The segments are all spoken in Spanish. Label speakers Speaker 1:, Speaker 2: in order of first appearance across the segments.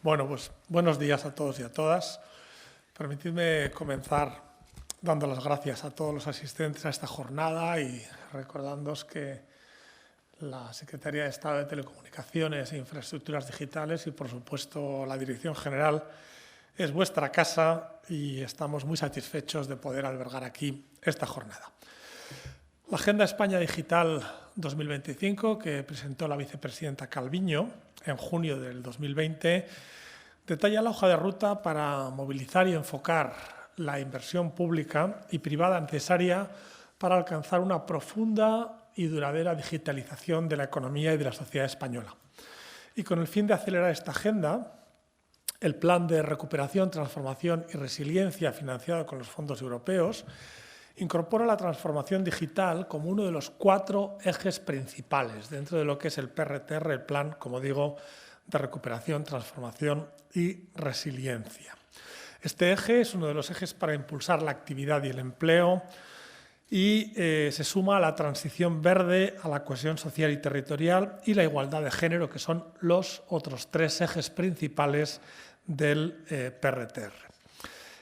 Speaker 1: Bueno, pues buenos días a todos y a todas. Permitidme comenzar dando las gracias a todos los asistentes a esta jornada y recordándoos que la Secretaría de Estado de Telecomunicaciones e Infraestructuras Digitales y, por supuesto, la Dirección General es vuestra casa y estamos muy satisfechos de poder albergar aquí esta jornada. La Agenda España Digital 2025, que presentó la vicepresidenta Calviño en junio del 2020, detalla la hoja de ruta para movilizar y enfocar la inversión pública y privada necesaria para alcanzar una profunda y duradera digitalización de la economía y de la sociedad española. Y con el fin de acelerar esta agenda, el Plan de Recuperación, Transformación y Resiliencia financiado con los fondos europeos incorpora la transformación digital como uno de los 4 ejes principales dentro de lo que es el PRTR, el Plan, como digo, de Recuperación, Transformación y Resiliencia. Este eje es uno de los ejes para impulsar la actividad y el empleo y se suma a la transición verde, a la cohesión social y territorial y la igualdad de género, que son los otros 3 ejes principales del PRTR.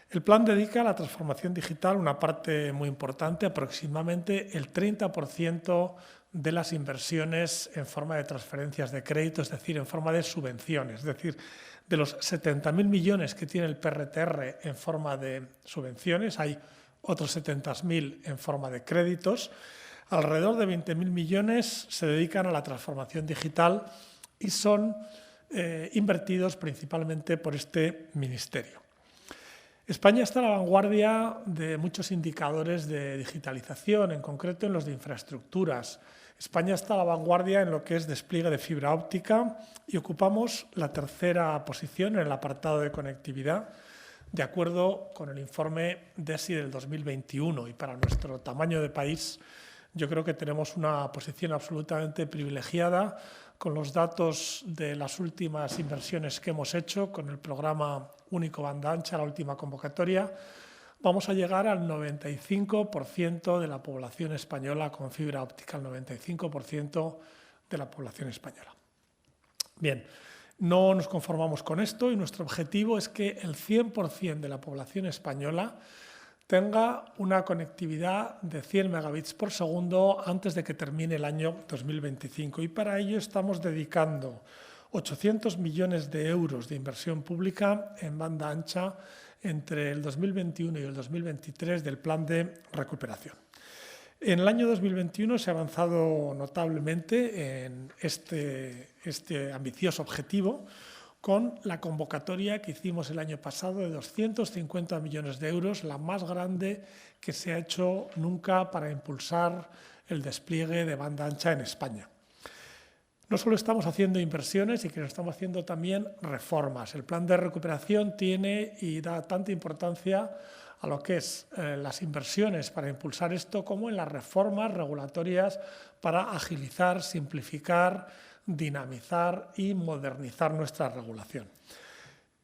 Speaker 1: El plan dedica a la transformación digital una parte muy importante, aproximadamente el 30% de las inversiones en forma de transferencias de crédito, es decir, en forma de subvenciones. Es decir, de los 70.000 millones que tiene el PRTR en forma de subvenciones, hay otros 70.000 en forma de créditos. Alrededor de 20.000 millones se dedican a la transformación digital y son invertidos principalmente por este ministerio. España está a la vanguardia de muchos indicadores de digitalización, en concreto en los de infraestructuras. España está a la vanguardia en lo que es despliegue de fibra óptica y ocupamos la 3ª posición en el apartado de conectividad, de acuerdo con el informe DESI del 2021. Y para nuestro tamaño de país, yo creo que tenemos una posición absolutamente privilegiada con los datos de las últimas inversiones que hemos hecho con el programa único banda ancha, la última convocatoria. Vamos a llegar al 95% de la población española con fibra óptica, el 95% de la población española. Bien, no nos conformamos con esto y nuestro objetivo es que el 100% de la población española tenga una conectividad de 100 megabits por segundo antes de que termine el año 2025. Y para ello estamos dedicando 800 millones de euros de inversión pública en banda ancha entre el 2021 y el 2023 del plan de recuperación. En el año 2021 se ha avanzado notablemente en este ambicioso objetivo con la convocatoria que hicimos el año pasado de 250 millones de euros, la más grande que se ha hecho nunca para impulsar el despliegue de banda ancha en España. No solo estamos haciendo inversiones, sino que estamos haciendo también reformas. El plan de recuperación tiene y da tanta importancia a lo que es las inversiones para impulsar esto como en las reformas regulatorias para agilizar, simplificar, dinamizar y modernizar nuestra regulación.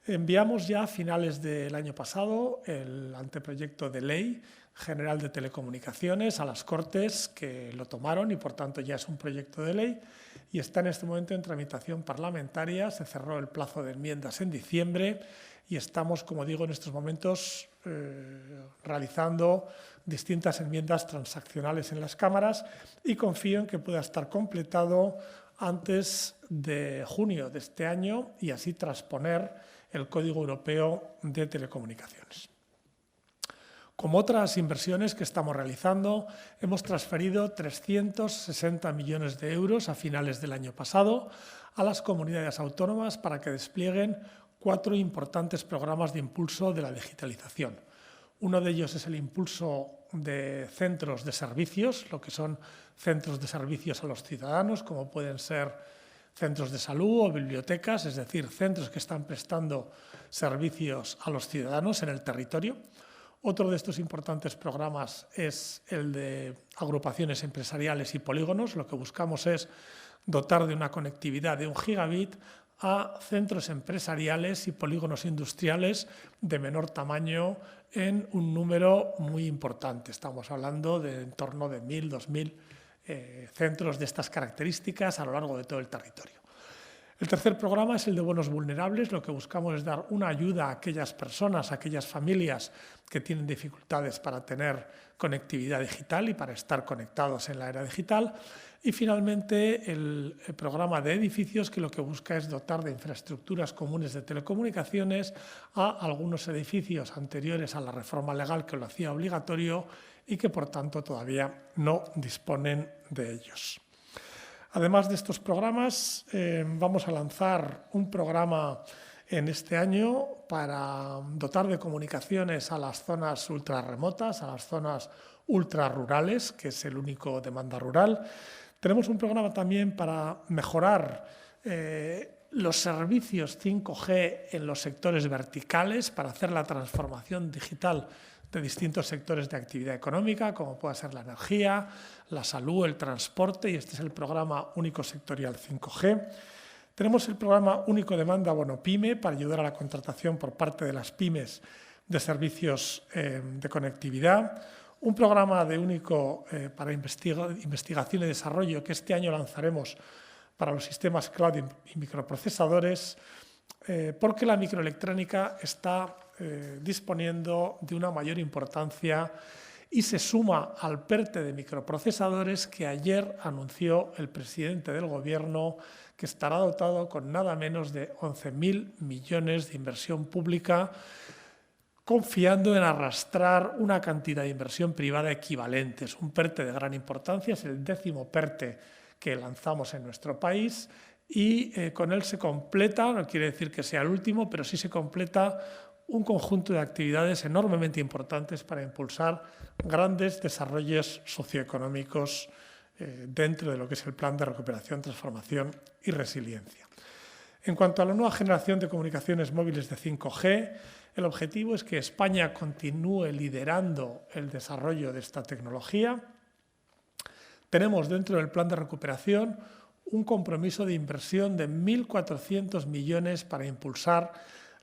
Speaker 1: Enviamos ya a finales del año pasado el anteproyecto de Ley General de Telecomunicaciones a las Cortes, que lo tomaron y por tanto ya es un proyecto de ley y está en este momento en tramitación parlamentaria. Se cerró el plazo de enmiendas en diciembre y estamos, como digo, en estos momentos realizando distintas enmiendas transaccionales en las cámaras y confío en que pueda estar completado antes de junio de este año y así transponer el Código Europeo de Telecomunicaciones. Como otras inversiones que estamos realizando, hemos transferido 360 millones de euros a finales del año pasado a las comunidades autónomas para que desplieguen 4 importantes programas de impulso de la digitalización. Uno de ellos es el impulso de centros de servicios, lo que son centros de servicios a los ciudadanos, como pueden ser centros de salud o bibliotecas, es decir, centros que están prestando servicios a los ciudadanos en el territorio. Otro de estos importantes programas es el de agrupaciones empresariales y polígonos. Lo que buscamos es dotar de una conectividad de 1 gigabit a centros empresariales y polígonos industriales de menor tamaño en un número muy importante. Estamos hablando de en torno de 1.000, 2.000 centros de estas características a lo largo de todo el territorio. El tercer programa es el de bonos vulnerables. Lo que buscamos es dar una ayuda a aquellas personas, a aquellas familias que tienen dificultades para tener conectividad digital y para estar conectados en la era digital. Y finalmente el programa de edificios, que lo que busca es dotar de infraestructuras comunes de telecomunicaciones a algunos edificios anteriores a la reforma legal que lo hacía obligatorio y que por tanto todavía no disponen de ellos. Además de estos programas, vamos a lanzar un programa en este año para dotar de comunicaciones a las zonas ultrarremotas, a las zonas ultrarrurales, que es el único demanda rural. Tenemos un programa también para mejorar los servicios 5G en los sectores verticales, para hacer la transformación digital de distintos sectores de actividad económica, como pueda ser la energía, la salud, el transporte, y este es el programa único sectorial 5G. Tenemos el programa único demanda bono pyme para ayudar a la contratación por parte de las pymes de servicios de conectividad. Un programa de único para investigación y desarrollo que este año lanzaremos para los sistemas cloud y microprocesadores, porque la microelectrónica está disponiendo de una mayor importancia y se suma al PERTE de microprocesadores que ayer anunció el presidente del Gobierno, que estará dotado con nada menos de 11.000 millones de inversión pública, confiando en arrastrar una cantidad de inversión privada equivalente. Es un PERTE de gran importancia, es el 10º PERTE que lanzamos en nuestro país y con él se completa, no quiere decir que sea el último, pero sí se completa un conjunto de actividades enormemente importantes para impulsar grandes desarrollos socioeconómicos dentro de lo que es el Plan de Recuperación, Transformación y Resiliencia. En cuanto a la nueva generación de comunicaciones móviles de 5G, el objetivo es que España continúe liderando el desarrollo de esta tecnología. Tenemos dentro del Plan de Recuperación un compromiso de inversión de 1.400 millones para impulsar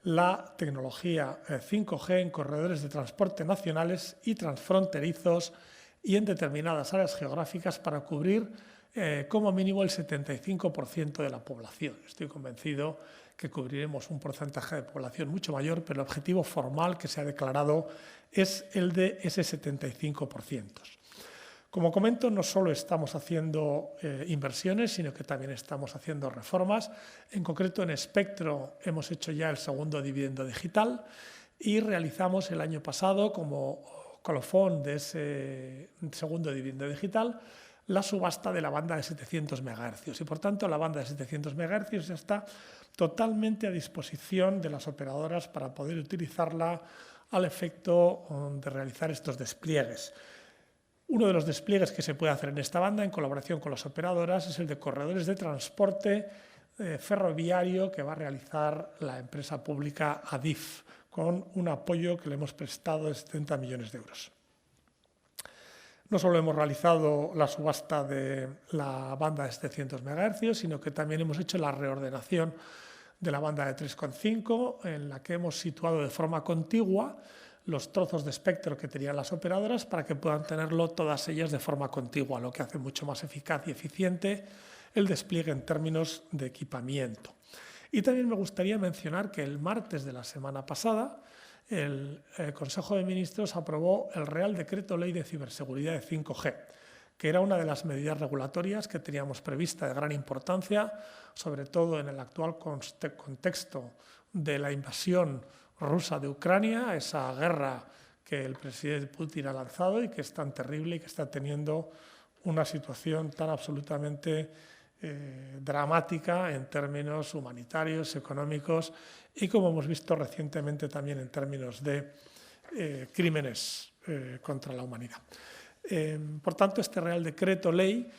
Speaker 1: la tecnología 5G en corredores de transporte nacionales y transfronterizos y en determinadas áreas geográficas para cubrir como mínimo el 75% de la población. Estoy convencido que cubriremos un porcentaje de población mucho mayor, pero el objetivo formal que se ha declarado es el de ese 75%. Como comento, no solo estamos haciendo inversiones, sino que también estamos haciendo reformas. En concreto, en Espectro hemos hecho ya el segundo dividendo digital y realizamos el año pasado, como colofón de ese segundo dividendo digital, la subasta de la banda de 700 MHz. Y, por tanto, la banda de 700 MHz está totalmente a disposición de las operadoras para poder utilizarla al efecto de realizar estos despliegues. Uno de los despliegues que se puede hacer en esta banda, en colaboración con las operadoras, es el de corredores de transporte ferroviario que va a realizar la empresa pública Adif, con un apoyo que le hemos prestado de 70 millones de euros. No solo hemos realizado la subasta de la banda de 700 MHz, sino que también hemos hecho la reordenación de la banda de 3,5, en la que hemos situado de forma contigua los trozos de espectro que tenían las operadoras para que puedan tenerlo todas ellas de forma contigua, lo que hace mucho más eficaz y eficiente el despliegue en términos de equipamiento. Y también me gustaría mencionar que el martes de la semana pasada el Consejo de Ministros aprobó el Real Decreto Ley de Ciberseguridad de 5G, que era una de las medidas regulatorias que teníamos prevista de gran importancia, sobre todo en el actual contexto de la invasión rusa de Ucrania, esa guerra que el presidente Putin ha lanzado y que es tan terrible y que está teniendo una situación tan absolutamente dramática en términos humanitarios, económicos y, como hemos visto recientemente, también en términos de crímenes contra la humanidad. Por tanto, este Real Decreto Ley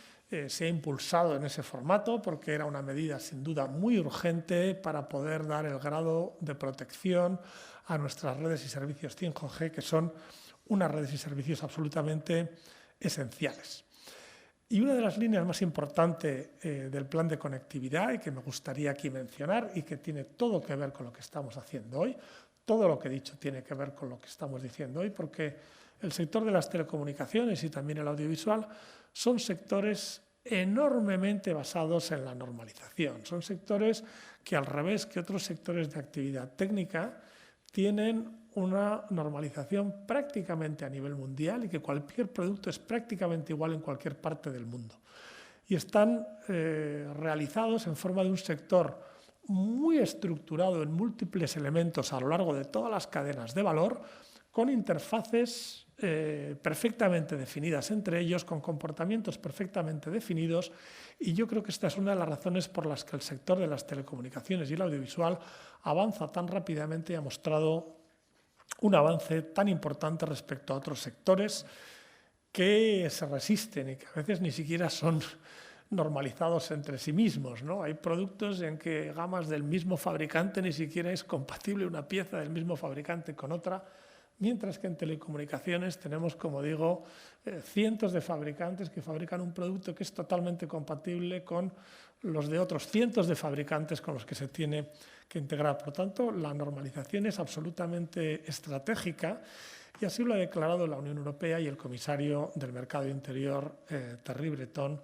Speaker 1: se ha impulsado en ese formato porque era una medida sin duda muy urgente para poder dar el grado de protección a nuestras redes y servicios 5G, que son unas redes y servicios absolutamente esenciales. Y una de las líneas más importantes del plan de conectividad y que me gustaría aquí mencionar y que tiene todo que ver con lo que estamos haciendo hoy, todo lo que he dicho tiene que ver con lo que estamos diciendo hoy, porque el sector de las telecomunicaciones y también el audiovisual son sectores enormemente basados en la normalización. Son sectores que, al revés que otros sectores de actividad técnica, tienen una normalización prácticamente a nivel mundial y que cualquier producto es prácticamente igual en cualquier parte del mundo. Y están realizados en forma de un sector muy estructurado en múltiples elementos a lo largo de todas las cadenas de valor, con interfaces perfectamente definidas entre ellos, con comportamientos perfectamente definidos, y yo creo que esta es una de las razones por las que el sector de las telecomunicaciones y el audiovisual avanza tan rápidamente y ha mostrado un avance tan importante respecto a otros sectores que se resisten y que a veces ni siquiera son normalizados entre sí mismos, ¿no? Hay productos en que gamas del mismo fabricante ni siquiera es compatible una pieza del mismo fabricante con otra, mientras que en telecomunicaciones tenemos, como digo, cientos de fabricantes que fabrican un producto que es totalmente compatible con los de otros cientos de fabricantes con los que se tiene que integrar. Por lo tanto, la normalización es absolutamente estratégica y así lo ha declarado la Unión Europea y el comisario del Mercado Interior, Thierry Breton,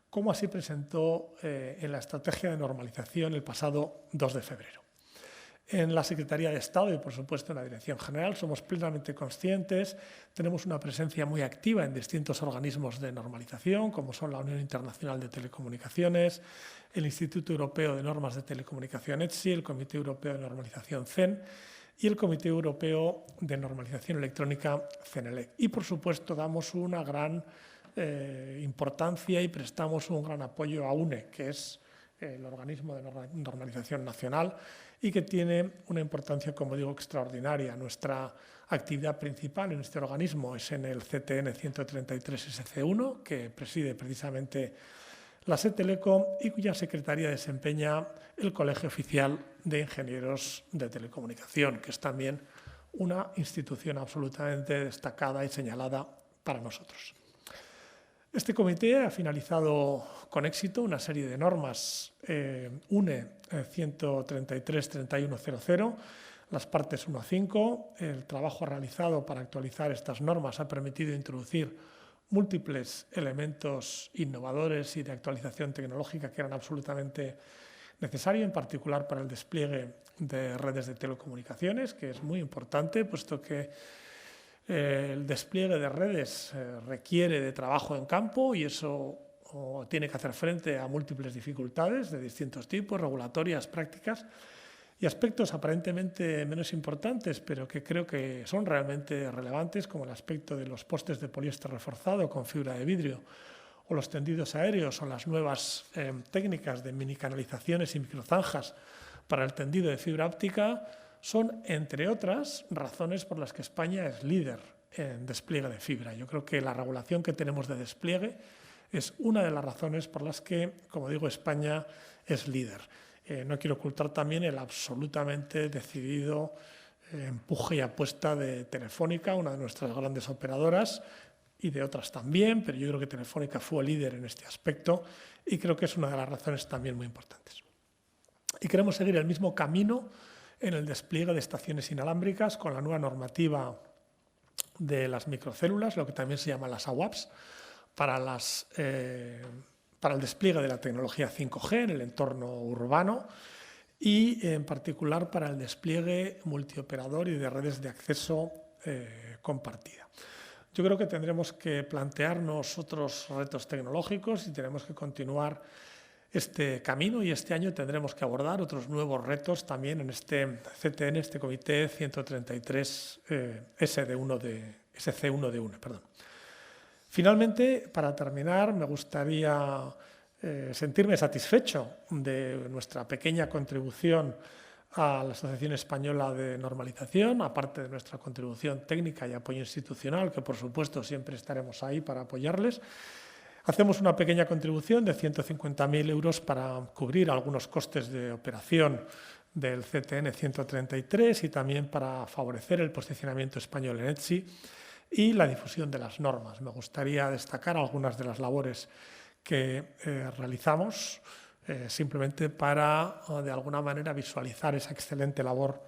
Speaker 1: como así presentó en la estrategia de normalización el pasado 2 de febrero. En la Secretaría de Estado y, por supuesto, en la Dirección General somos plenamente conscientes, tenemos una presencia muy activa en distintos organismos de normalización, como son la Unión Internacional de Telecomunicaciones, el Instituto Europeo de Normas de Telecomunicación ETSI, el Comité Europeo de Normalización CEN y el Comité Europeo de Normalización Electrónica CENELEC. Y, por supuesto, damos una gran importancia y prestamos un gran apoyo a UNE, que es el organismo de normalización nacional y que tiene una importancia, como digo, extraordinaria. Nuestra actividad principal en este organismo es en el CTN 133 SC1, que preside precisamente la SETELECO y cuya secretaría desempeña el Colegio Oficial de Ingenieros de Telecomunicación, que es también una institución absolutamente destacada y señalada para nosotros. Este comité ha finalizado con éxito una serie de normas UNE 133-3100, las partes 1 a 5. El trabajo realizado para actualizar estas normas ha permitido introducir múltiples elementos innovadores y de actualización tecnológica que eran absolutamente necesarios, en particular para el despliegue de redes de telecomunicaciones, que es muy importante, puesto que el despliegue de redes requiere de trabajo en campo y eso tiene que hacer frente a múltiples dificultades de distintos tipos, regulatorias, prácticas y aspectos aparentemente menos importantes, pero que creo que son realmente relevantes, como el aspecto de los postes de poliéster reforzado con fibra de vidrio o los tendidos aéreos o las nuevas técnicas de minicanalizaciones y microzanjas para el tendido de fibra óptica. Son, entre otras, razones por las que España es líder en despliegue de fibra. Yo creo que la regulación que tenemos de despliegue es una de las razones por las que, como digo, España es líder. No quiero ocultar también el absolutamente decidido empuje y apuesta de Telefónica, una de nuestras grandes operadoras, y de otras también, pero yo creo que Telefónica fue líder en este aspecto y creo que es una de las razones también muy importantes. Y queremos seguir el mismo camino en el despliegue de estaciones inalámbricas con la nueva normativa de las microcélulas, lo que también se llama las AWAPs, para el despliegue de la tecnología 5G en el entorno urbano y en particular para el despliegue multioperador y de redes de acceso compartida. Yo creo que tendremos que plantearnos otros retos tecnológicos y tenemos que continuar este camino y este año tendremos que abordar otros nuevos retos también en este CTN, este Comité 133 SC1D1. Finalmente, para terminar, me gustaría sentirme satisfecho de nuestra pequeña contribución a la Asociación Española de Normalización, aparte de nuestra contribución técnica y apoyo institucional, que por supuesto siempre estaremos ahí para apoyarles. Hacemos una pequeña contribución de 150.000 euros para cubrir algunos costes de operación del CTN 133 y también para favorecer el posicionamiento español en ETSI y la difusión de las normas. Me gustaría destacar algunas de las labores que realizamos simplemente para, de alguna manera, visualizar esa excelente labor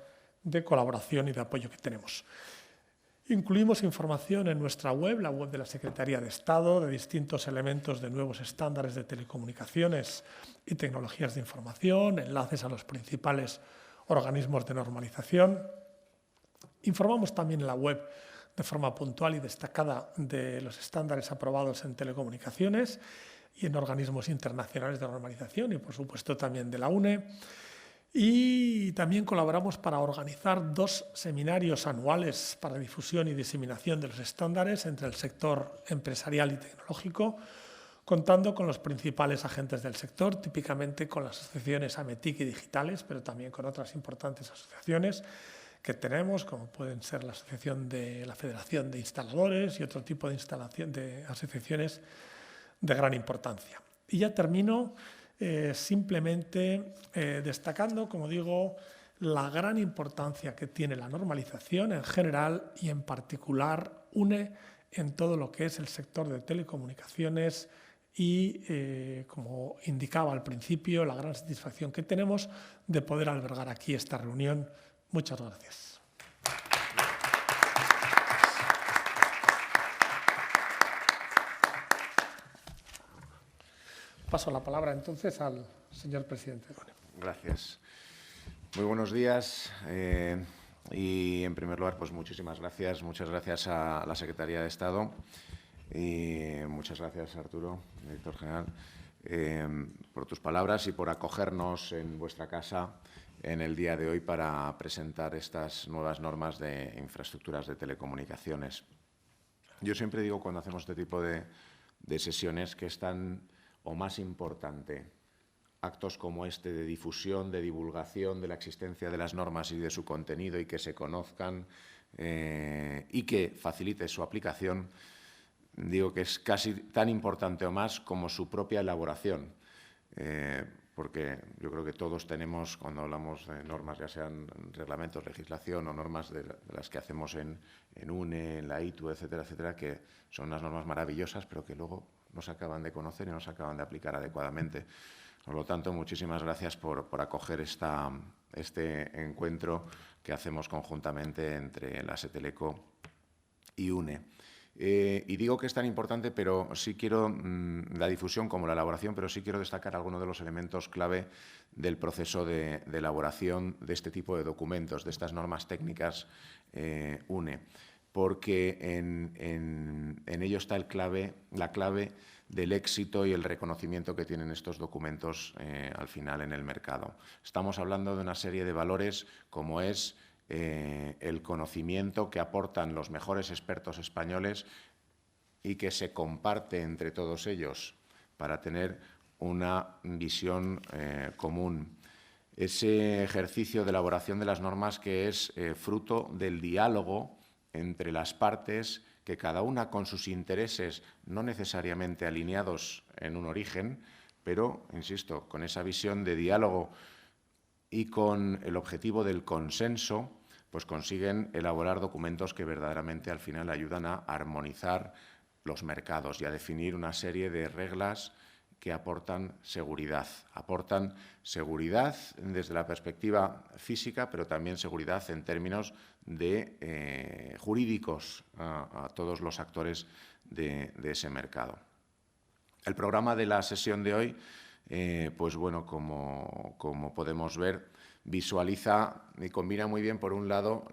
Speaker 1: de colaboración y de apoyo que tenemos. Incluimos información en nuestra web, la web de la Secretaría de Estado, de distintos elementos de nuevos estándares de telecomunicaciones y tecnologías de información, enlaces a los principales organismos de normalización. Informamos también en la web de forma puntual y destacada de los estándares aprobados en telecomunicaciones y en organismos internacionales de normalización y, por supuesto, también de la UNE. Y también colaboramos para organizar 2 seminarios anuales para difusión y diseminación de los estándares entre el sector empresarial y tecnológico, contando con los principales agentes del sector, típicamente con las asociaciones AMETIC y digitales, pero también con otras importantes asociaciones que tenemos, como pueden ser la Asociación de la Federación de Instaladores y otro tipo de asociaciones de gran importancia. Y ya termino simplemente destacando, como digo, la gran importancia que tiene la normalización en general y en particular UNE en todo lo que es el sector de telecomunicaciones y, como indicaba al principio, la gran satisfacción que tenemos de poder albergar aquí esta reunión. Muchas gracias. Paso la palabra entonces al señor presidente.
Speaker 2: Gracias. Muy buenos días. Y en primer lugar, pues muchísimas gracias. Muchas gracias a la Secretaría de Estado y muchas gracias, Arturo, director general, por tus palabras y por acogernos en vuestra casa en el día de hoy para presentar estas nuevas normas de infraestructuras de telecomunicaciones. Yo siempre digo cuando hacemos este tipo de sesiones que es tan o más importante actos como este de difusión, de divulgación de la existencia de las normas y de su contenido y que se conozcan y que facilite su aplicación, digo que es casi tan importante o más como su propia elaboración, porque yo creo que todos tenemos, cuando hablamos de normas, ya sean reglamentos, legislación o normas de las que hacemos en UNE, en la ITU, etcétera, etcétera, que son unas normas maravillosas, pero que luego no se acaban de conocer y no se acaban de aplicar adecuadamente. Por lo tanto, muchísimas gracias por acoger este encuentro que hacemos conjuntamente entre la SETELECO y UNE. Y digo que es tan importante, pero sí quiero, la difusión como la elaboración, pero sí quiero destacar algunos de los elementos clave del proceso de elaboración de este tipo de documentos, de estas normas técnicas UNE, porque en ello está la clave del éxito y el reconocimiento que tienen estos documentos al final en el mercado. Estamos hablando de una serie de valores como es el conocimiento que aportan los mejores expertos españoles y que se comparte entre todos ellos para tener una visión común. Ese ejercicio de elaboración de las normas que es fruto del diálogo entre las partes, que cada una con sus intereses no necesariamente alineados en un origen, pero, insisto, con esa visión de diálogo y con el objetivo del consenso, pues consiguen elaborar documentos que verdaderamente al final ayudan a armonizar los mercados y a definir una serie de reglas que aportan seguridad. Aportan seguridad desde la perspectiva física, pero también seguridad en términos de jurídicos a todos los actores de ese mercado. El programa de la sesión de hoy, pues bueno, como podemos ver, visualiza y combina muy bien, por un lado,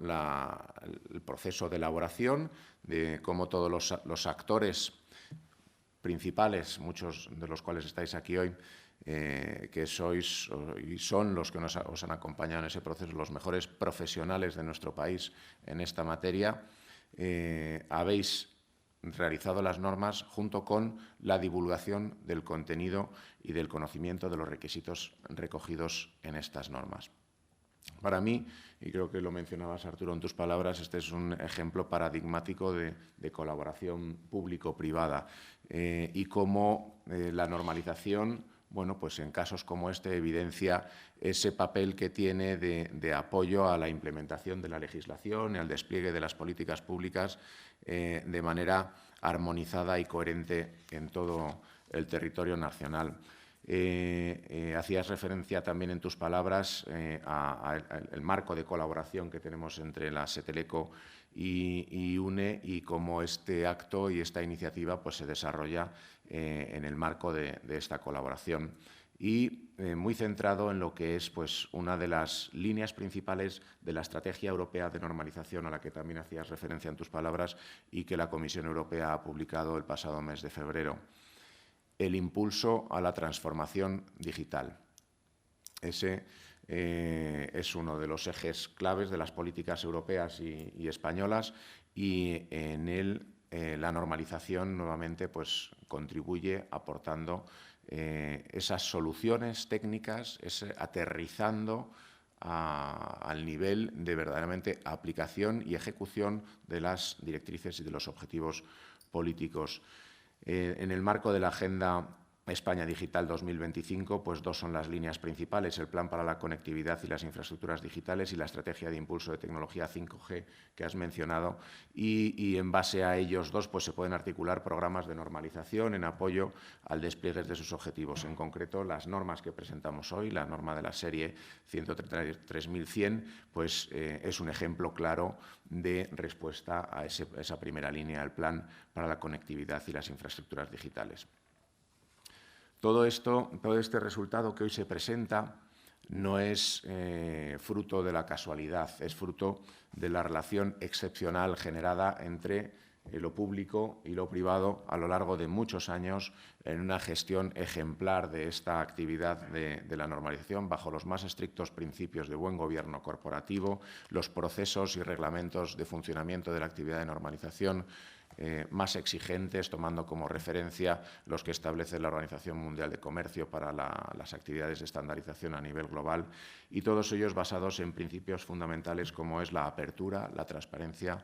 Speaker 2: el proceso de elaboración, de cómo todos los actores principales, muchos de los cuales estáis aquí hoy, que sois y son los que os han acompañado en ese proceso, los mejores profesionales de nuestro país en esta materia, habéis realizado las normas junto con la divulgación del contenido y del conocimiento de los requisitos recogidos en estas normas. Para mí, y creo que lo mencionabas, Arturo, en tus palabras, este es un ejemplo paradigmático de colaboración público-privada y cómo la normalización, bueno, pues en casos como este evidencia ese papel que tiene de apoyo a la implementación de la legislación y al despliegue de las políticas públicas de manera armonizada y coherente en todo el territorio nacional. Hacías referencia también en tus palabras al marco de colaboración que tenemos entre la SETELECO y UNE y cómo este acto y esta iniciativa pues, se desarrolla en el marco de esta colaboración y muy centrado en lo que es pues, una de las líneas principales de la Estrategia Europea de Normalización, a la que también hacías referencia en tus palabras y que la Comisión Europea ha publicado el pasado mes de febrero. El impulso a la transformación digital. Ese es uno de los ejes claves de las políticas europeas y españolas y en él la normalización nuevamente pues, contribuye aportando esas soluciones técnicas, aterrizando al nivel de verdaderamente aplicación y ejecución de las directrices y de los objetivos políticos. En el marco de la Agenda España Digital 2025, pues dos son las líneas principales, el Plan para la Conectividad y las Infraestructuras Digitales y la Estrategia de Impulso de Tecnología 5G que has mencionado y en base a ellos dos pues, se pueden articular programas de normalización en apoyo al despliegue de sus objetivos. En concreto, las normas que presentamos hoy, la norma de la serie 133.100, pues es un ejemplo claro de respuesta a esa primera línea, el Plan para la Conectividad y las Infraestructuras Digitales. Todo este resultado que hoy se presenta no es fruto de la casualidad, es fruto de la relación excepcional generada entre lo público y lo privado a lo largo de muchos años en una gestión ejemplar de esta actividad de la normalización bajo los más estrictos principios de buen gobierno corporativo, los procesos y reglamentos de funcionamiento de la actividad de normalización más exigentes, tomando como referencia los que establece la Organización Mundial de Comercio para las actividades de estandarización a nivel global y todos ellos basados en principios fundamentales como es la apertura, la transparencia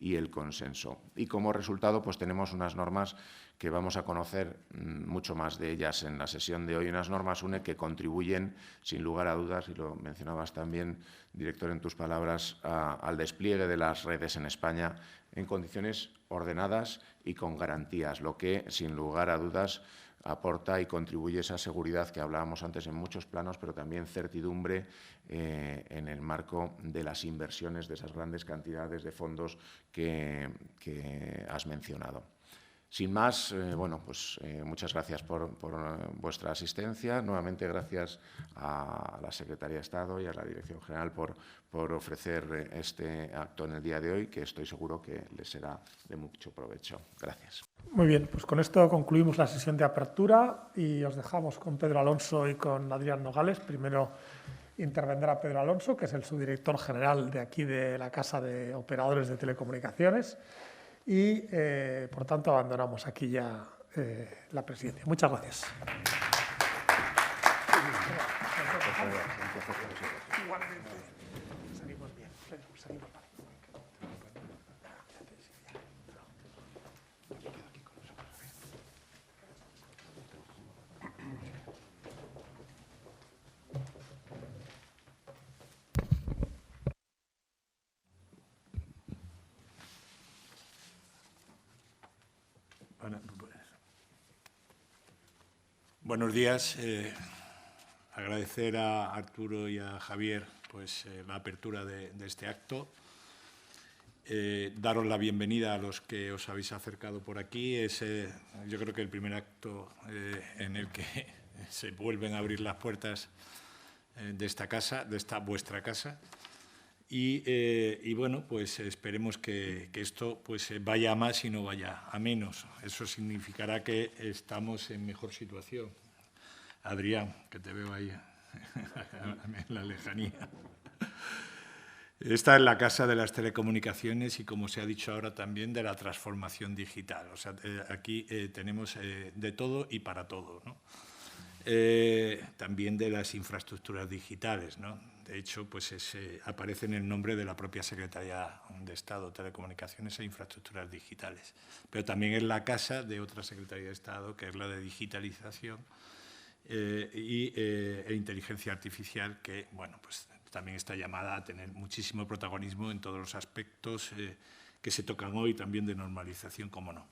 Speaker 2: y el consenso. Y como resultado pues tenemos unas normas que vamos a conocer mucho más de ellas en la sesión de hoy, unas normas UNE que contribuyen sin lugar a dudas, y lo mencionabas también, director, en tus palabras, al despliegue de las redes en España en condiciones ordenadas y con garantías, lo que sin lugar a dudas aporta y contribuye a esa seguridad que hablábamos antes en muchos planos, pero también certidumbre en el marco de las inversiones de esas grandes cantidades de fondos que has mencionado. Sin más, bueno, pues muchas gracias por vuestra asistencia. Nuevamente, gracias a la Secretaría de Estado y a la Dirección General por ofrecer este acto en el día de hoy, que estoy seguro que les será de mucho provecho. Gracias.
Speaker 1: Muy bien, pues con esto concluimos la sesión de apertura y os dejamos con Pedro Alonso y con Adrián Nogales. Primero intervendrá Pedro Alonso, que es el subdirector general de aquí de la Casa de Operadores de Telecomunicaciones. Y, por tanto, abandonamos aquí ya la presidencia. Muchas gracias. Igualmente. Salimos bien. Salimos mal.
Speaker 3: Buenos días. Agradecer a Arturo y a Javier pues, la apertura de este acto. Daros la bienvenida a los que os habéis acercado por aquí. Es, yo creo que el primer acto en el que se vuelven a abrir las puertas de esta casa, de esta vuestra casa. Y bueno, pues esperemos que esto pues, vaya a más y no vaya a menos. Eso significará que estamos en mejor situación. Adrián, que te veo ahí en la lejanía. Esta es la casa de las telecomunicaciones y, como se ha dicho ahora también, de la transformación digital. O sea, aquí tenemos de todo y para todo, ¿no? También de las infraestructuras digitales, ¿no? De hecho, pues aparece en el nombre de la propia Secretaría de Estado, Telecomunicaciones e Infraestructuras Digitales. Pero también es la casa de otra Secretaría de Estado, que es la de Digitalización e Inteligencia Artificial, que bueno, pues, también está llamada a tener muchísimo protagonismo en todos los aspectos que se tocan hoy, también de normalización, como no.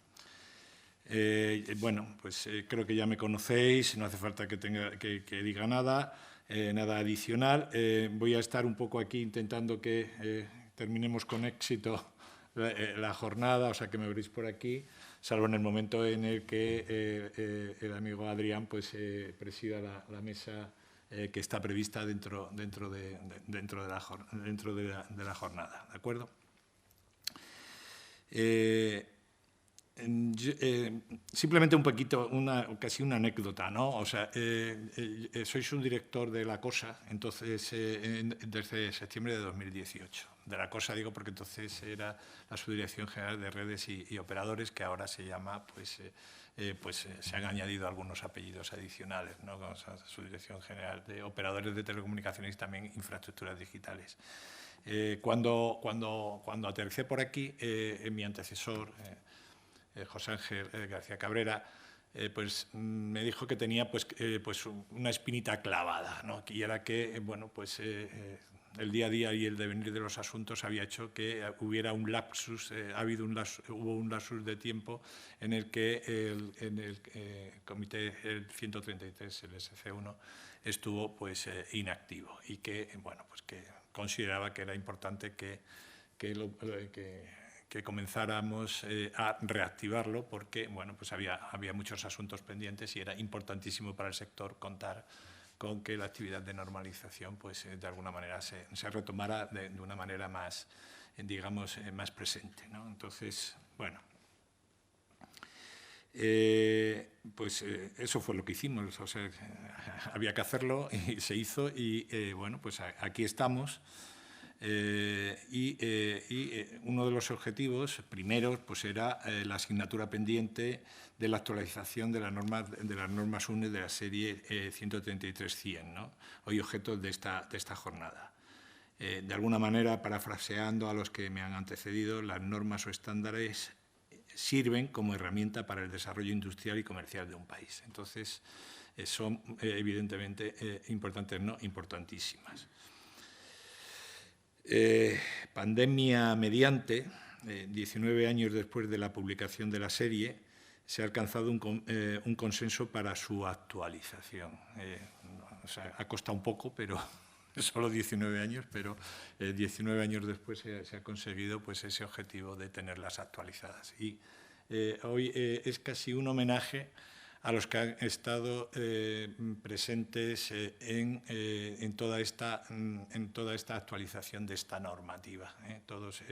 Speaker 3: Bueno, pues creo que ya me conocéis, no hace falta que diga nada, nada adicional. Voy a estar un poco aquí intentando que terminemos con éxito la jornada, o sea que me veréis por aquí, salvo en el momento en el que el amigo Adrián pues, presida la mesa que está prevista dentro de la jornada, ¿de acuerdo? Simplemente un poquito, casi una anécdota, ¿no? O sea, sois un director de La Cosa, entonces, desde septiembre de 2018. De La Cosa digo porque entonces era la Subdirección General de Redes y Operadores, que ahora se llama, pues se han añadido algunos apellidos adicionales, ¿no? O sea, Subdirección General de Operadores de Telecomunicaciones y también Infraestructuras Digitales. Cuando aterricé por aquí, mi antecesor, José Ángel García Cabrera, pues me dijo que tenía pues una espinita clavada, ¿no? Y era que bueno, pues, el día a día y el devenir de los asuntos había hecho que hubiera un lapsus, hubo un lapsus de tiempo en el que el comité, el 133, el SC1, estuvo pues inactivo y que, bueno, pues que consideraba que era importante que comenzáramos a reactivarlo porque bueno, pues había muchos asuntos pendientes y era importantísimo para el sector contar con que la actividad de normalización pues, de alguna manera se retomara de una manera más, digamos, más presente, ¿no? Entonces, bueno, pues eso fue lo que hicimos, o sea, había que hacerlo y se hizo y bueno, pues aquí estamos. Uno de los objetivos primeros pues era la asignatura pendiente de la actualización de las normas UNE de la serie 133-100, ¿no? Hoy objeto de esta jornada. De alguna manera, parafraseando a los que me han antecedido, las normas o estándares sirven como herramienta para el desarrollo industrial y comercial de un país. Entonces, son evidentemente importantes, no importantísimas. Pandemia mediante, 19 años después de la publicación de la serie, se ha alcanzado un consenso para su actualización. O sea, ha costado un poco, pero solo 19 años, pero 19 años después se ha conseguido pues, ese objetivo de tenerlas actualizadas. Y hoy es casi un homenaje a los que han estado presentes en toda esta actualización de esta normativa. Todos,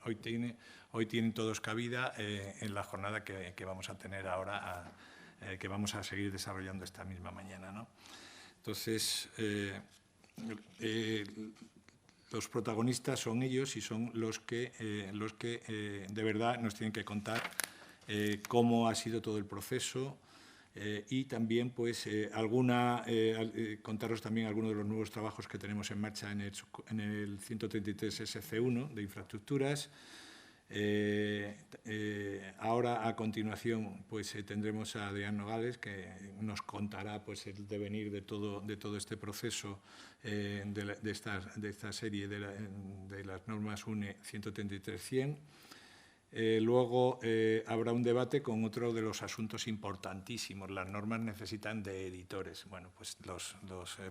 Speaker 3: hoy tienen todos cabida en la jornada que vamos a tener ahora, que vamos a seguir desarrollando esta misma mañana, ¿no? Entonces, los protagonistas son ellos y son los que de verdad nos tienen que contar cómo ha sido todo el proceso. Y también pues, contaros también algunos de los nuevos trabajos que tenemos en marcha en el 133 SC1 de infraestructuras. Ahora, a continuación, pues, tendremos a Adrián Nogales, que nos contará pues, el devenir de todo este proceso de esta serie de las normas UNE 133-100. Luego habrá un debate con otro de los asuntos importantísimos. Las normas necesitan de editores. Bueno, pues los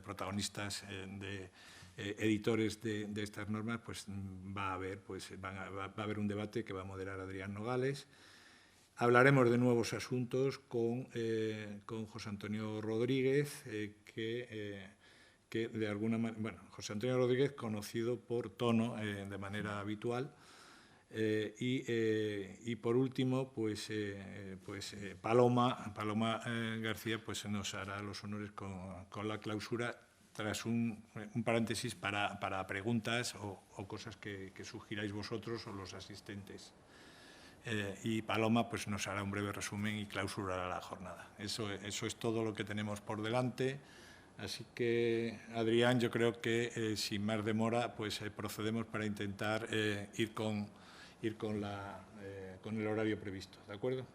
Speaker 3: protagonistas de editores de estas normas, pues va a haber un debate que va a moderar Adrián Nogales. Hablaremos de nuevos asuntos con José Antonio Rodríguez, que de alguna manera, bueno, José Antonio Rodríguez conocido por Tono de manera habitual. Y por último, pues Paloma García pues, nos hará los honores con la clausura, tras un paréntesis para preguntas o cosas que sugiráis vosotros o los asistentes. Y Paloma pues, nos hará un breve resumen y clausurará la jornada. Eso es todo lo que tenemos por delante. Así que, Adrián, yo creo que sin más demora pues, procedemos para intentar ir con el horario previsto. ¿De acuerdo?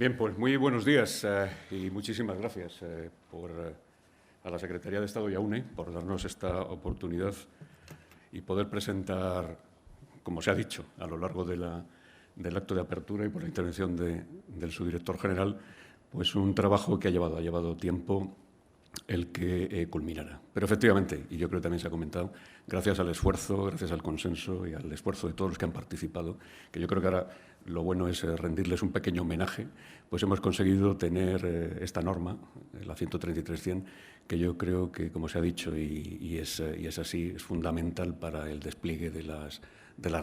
Speaker 4: Bien, pues muy buenos días y muchísimas gracias a la Secretaría de Estado y a UNE por darnos esta oportunidad y poder presentar, como se ha dicho a lo largo del acto de apertura y por la intervención del subdirector general, pues un trabajo que ha llevado tiempo el que culminará. Pero efectivamente, y yo creo que también se ha comentado, gracias al esfuerzo, gracias al consenso y al esfuerzo de todos los que han participado, que yo creo que ahora lo bueno es rendirles un pequeño homenaje, pues hemos conseguido tener esta norma, la 133.100, que yo creo que, como se ha dicho, y es así, es fundamental para el despliegue de las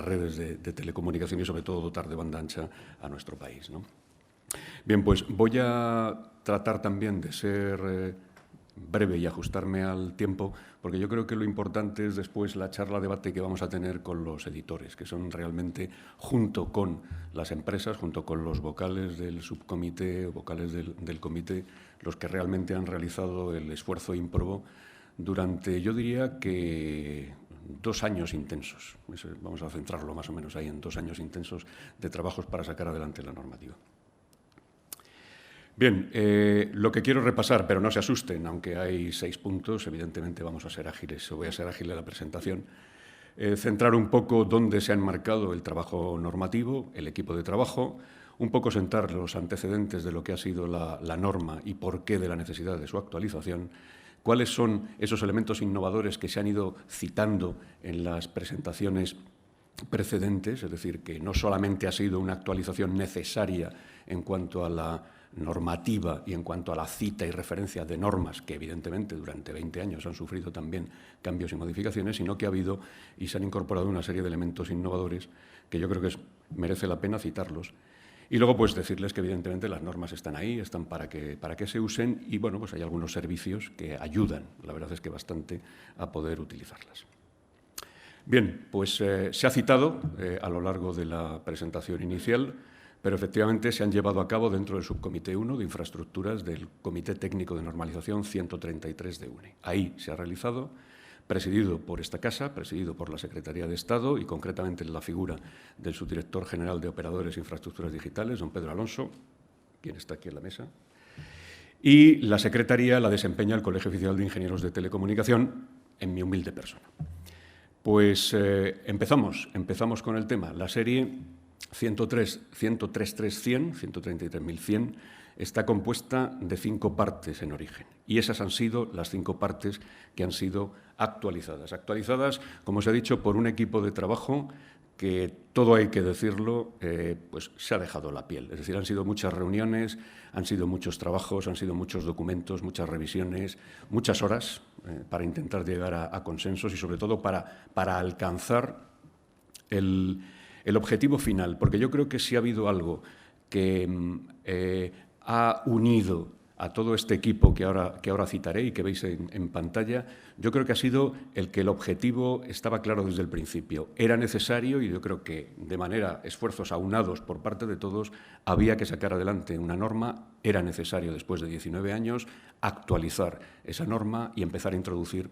Speaker 4: redes de telecomunicación y sobre todo dotar de banda ancha a nuestro país, ¿no? Bien, pues voy a tratar también de ser breve y ajustarme al tiempo, porque yo creo que lo importante es después la charla, debate que vamos a tener con los editores, que son realmente, junto con las empresas, junto con los vocales del subcomité o vocales del comité, los que realmente han realizado el esfuerzo ímprobo durante, yo diría que 2 años intensos. Vamos a centrarlo más o menos ahí, en 2 años intensos de trabajos para sacar adelante la normativa. Bien, lo que quiero repasar, pero no se asusten, aunque hay 6 puntos, evidentemente vamos a ser ágiles, o voy a ser ágil en la presentación. Centrar un poco dónde se ha enmarcado el trabajo normativo, el equipo de trabajo, un poco sentar los antecedentes de lo que ha sido la norma y por qué de la necesidad de su actualización, cuáles son esos elementos innovadores que se han ido citando en las presentaciones precedentes, es decir, que no solamente ha sido una actualización necesaria en cuanto a la normativa y en cuanto a la cita y referencia de normas que evidentemente durante 20 años han sufrido también cambios y modificaciones, sino que ha habido y se han incorporado una serie de elementos innovadores que yo creo que merece la pena citarlos. Y luego, pues, decirles que evidentemente las normas están ahí, están para que se usen y, bueno, pues hay algunos servicios que ayudan, la verdad es que bastante, a poder utilizarlas. Bien, pues se ha citado a lo largo de la presentación inicial, pero efectivamente se han llevado a cabo dentro del Subcomité 1 de Infraestructuras del Comité Técnico de Normalización 133 de UNE. Ahí se ha realizado, presidido por esta casa, presidido por la Secretaría de Estado y concretamente en la figura del subdirector general de Operadores e Infraestructuras Digitales, don Pedro Alonso, quien está aquí en la mesa, y la Secretaría la desempeña el Colegio Oficial de Ingenieros de Telecomunicación, en mi humilde persona. Pues empezamos con el tema. La serie 133.100 está compuesta de 5 partes en origen y esas han sido las 5 partes que han sido actualizadas. Actualizadas, como se ha dicho, por un equipo de trabajo que, todo hay que decirlo, pues se ha dejado la piel. Es decir, han sido muchas reuniones, han sido muchos trabajos, han sido muchos documentos, muchas revisiones, muchas horas para intentar llegar a consensos y, sobre todo, para alcanzar el objetivo final, porque yo creo que si ha habido algo que ha unido a todo este equipo que ahora citaré y que veis en pantalla, yo creo que ha sido el que el objetivo estaba claro desde el principio. Era necesario, y yo creo que de manera, esfuerzos aunados por parte de todos, había que sacar adelante una norma. Era necesario, después de 19 años, actualizar esa norma y empezar a introducir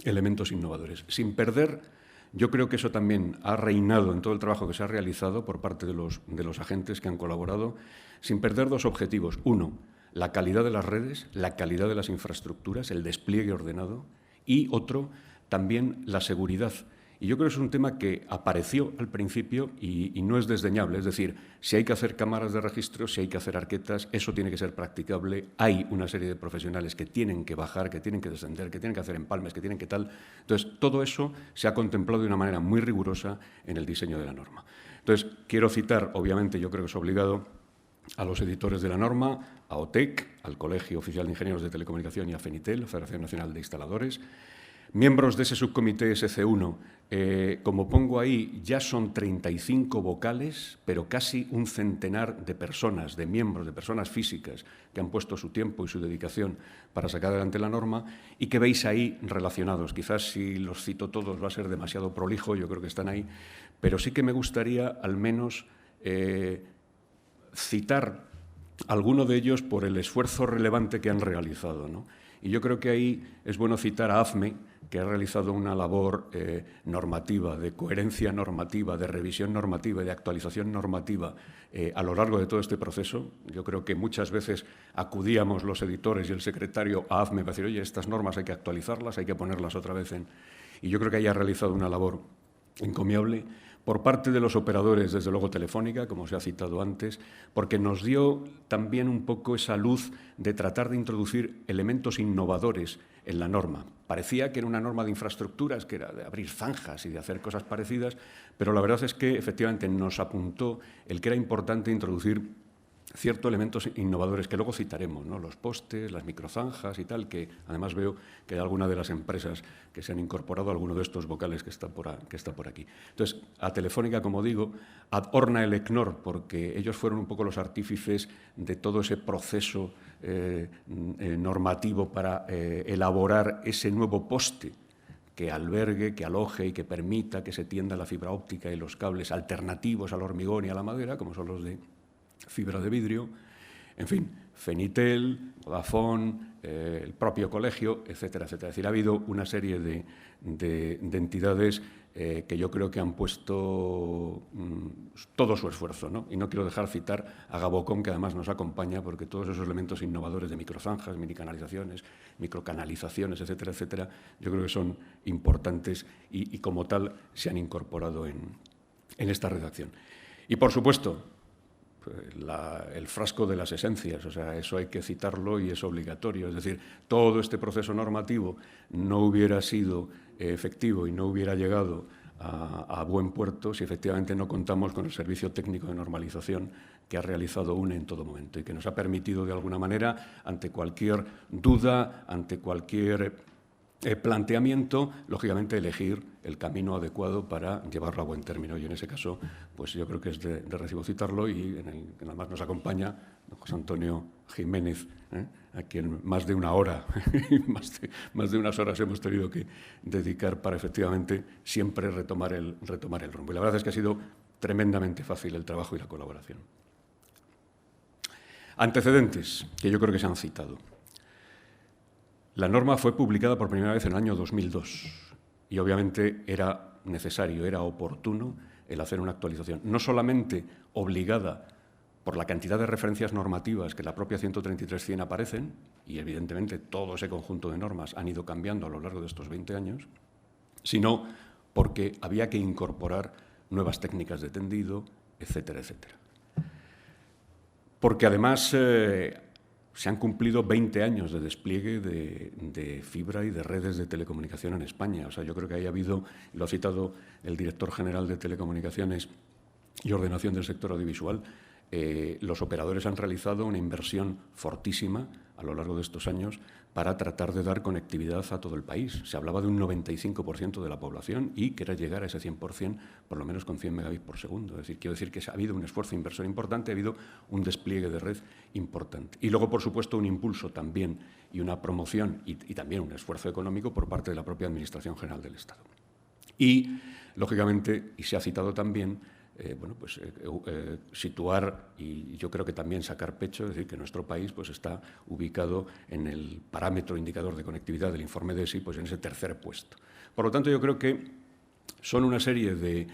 Speaker 4: elementos innovadores, sin perder. Yo creo que eso también ha reinado en todo el trabajo que se ha realizado por parte de los agentes que han colaborado, sin perder 2 objetivos. Uno, la calidad de las redes, la calidad de las infraestructuras, el despliegue ordenado, y otro, también la seguridad. Y yo creo que es un tema que apareció al principio y no es desdeñable. Es decir, si hay que hacer cámaras de registro, si hay que hacer arquetas, eso tiene que ser practicable. Hay una serie de profesionales que tienen que bajar, que tienen que descender, que tienen que hacer empalmes, que tienen que tal. Entonces, todo eso se ha contemplado de una manera muy rigurosa en el diseño de la norma. Entonces, quiero citar, obviamente, yo creo que es obligado, a los editores de la norma, a OTEC, al Colegio Oficial de Ingenieros de Telecomunicación y a FENITEL, la Federación Nacional de Instaladores. Miembros de ese subcomité SC1, como pongo ahí, ya son 35 vocales, pero casi un centenar de personas, de miembros, de personas físicas que han puesto su tiempo y su dedicación para sacar adelante la norma y que veis ahí relacionados. Quizás si los cito todos va a ser demasiado prolijo, yo creo que están ahí, pero sí que me gustaría al menos citar alguno de ellos por el esfuerzo relevante que han realizado, ¿no? Y yo creo que ahí es bueno citar a AFME, que ha realizado una labor normativa, de coherencia normativa, de revisión normativa y de actualización normativa a lo largo de todo este proceso. Yo creo que muchas veces acudíamos los editores y el secretario a AFME para decir, oye, estas normas hay que actualizarlas, hay que ponerlas otra vez en... Y yo creo que haya realizado una labor encomiable por parte de los operadores, desde luego Telefónica, como se ha citado antes, porque nos dio también un poco esa luz de tratar de introducir elementos innovadores en la norma. Parecía que era una norma de infraestructuras, que era de abrir zanjas y de hacer cosas parecidas, pero la verdad es que efectivamente nos apuntó el que era importante introducir ciertos elementos innovadores que luego citaremos, ¿no? Los postes, las microzanjas y tal, que además veo que hay alguna de las empresas que se han incorporado a alguno de estos vocales que está por aquí. Entonces, a Telefónica, como digo, ad orna elecnor, porque ellos fueron un poco los artífices de todo ese proceso normativo para elaborar ese nuevo poste que albergue, que aloje y que permita que se tienda la fibra óptica y los cables alternativos al hormigón y a la madera, como son los de fibra de vidrio, en fin, Fenitel, Vodafone, el propio colegio, etcétera, etcétera. Es decir, ha habido una serie de entidades que yo creo que han puesto todo su esfuerzo, ¿no? Y no quiero dejar citar a Gabocom, que además nos acompaña, porque todos esos elementos innovadores de microzanjas, minicanalizaciones, microcanalizaciones, etcétera, etcétera, yo creo que son importantes y como tal se han incorporado en esta redacción. Y, por supuesto, el frasco de las esencias, o sea, eso hay que citarlo y es obligatorio. Es decir, todo este proceso normativo no hubiera sido efectivo y no hubiera llegado a buen puerto si efectivamente no contamos con el Servicio Técnico de Normalización que ha realizado UNE en todo momento y que nos ha permitido, de alguna manera, ante cualquier duda, ante cualquier planteamiento, lógicamente elegir el camino adecuado para llevarlo a buen término. Y en ese caso, pues yo creo que es de recibo citarlo y además nos acompaña don José Antonio Jiménez, a quien más de una hora, más de unas horas hemos tenido que dedicar para efectivamente siempre retomar el rumbo. Y la verdad es que ha sido tremendamente fácil el trabajo y la colaboración. Antecedentes, que yo creo que se han citado. La norma fue publicada por primera vez en el año 2002 y obviamente era necesario, era oportuno el hacer una actualización, no solamente obligada por la cantidad de referencias normativas que en la propia 133.100 aparecen, y evidentemente todo ese conjunto de normas han ido cambiando a lo largo de estos 20 años, sino porque había que incorporar nuevas técnicas de tendido, etcétera, etcétera. Porque además se han cumplido 20 años de despliegue de fibra y de redes de telecomunicación en España. O sea, yo creo que ahí ha habido, lo ha citado el director general de Telecomunicaciones y Ordenación del Sector Audiovisual, los operadores han realizado una inversión fortísima a lo largo de estos años para tratar de dar conectividad a todo el país. Se hablaba de un 95% de la población y querer llegar a ese 100% por lo menos con 100 megabits por segundo. Es decir, quiero decir que ha habido un esfuerzo inversor importante, ha habido un despliegue de red importante. Y luego, por supuesto, un impulso también y una promoción y también un esfuerzo económico por parte de la propia Administración General del Estado. Y, lógicamente, y se ha citado también, situar y yo creo que también sacar pecho, es decir, que nuestro país pues, está ubicado en el parámetro indicador de conectividad del informe DESI, pues en ese tercer puesto. Por lo tanto, yo creo que son una serie de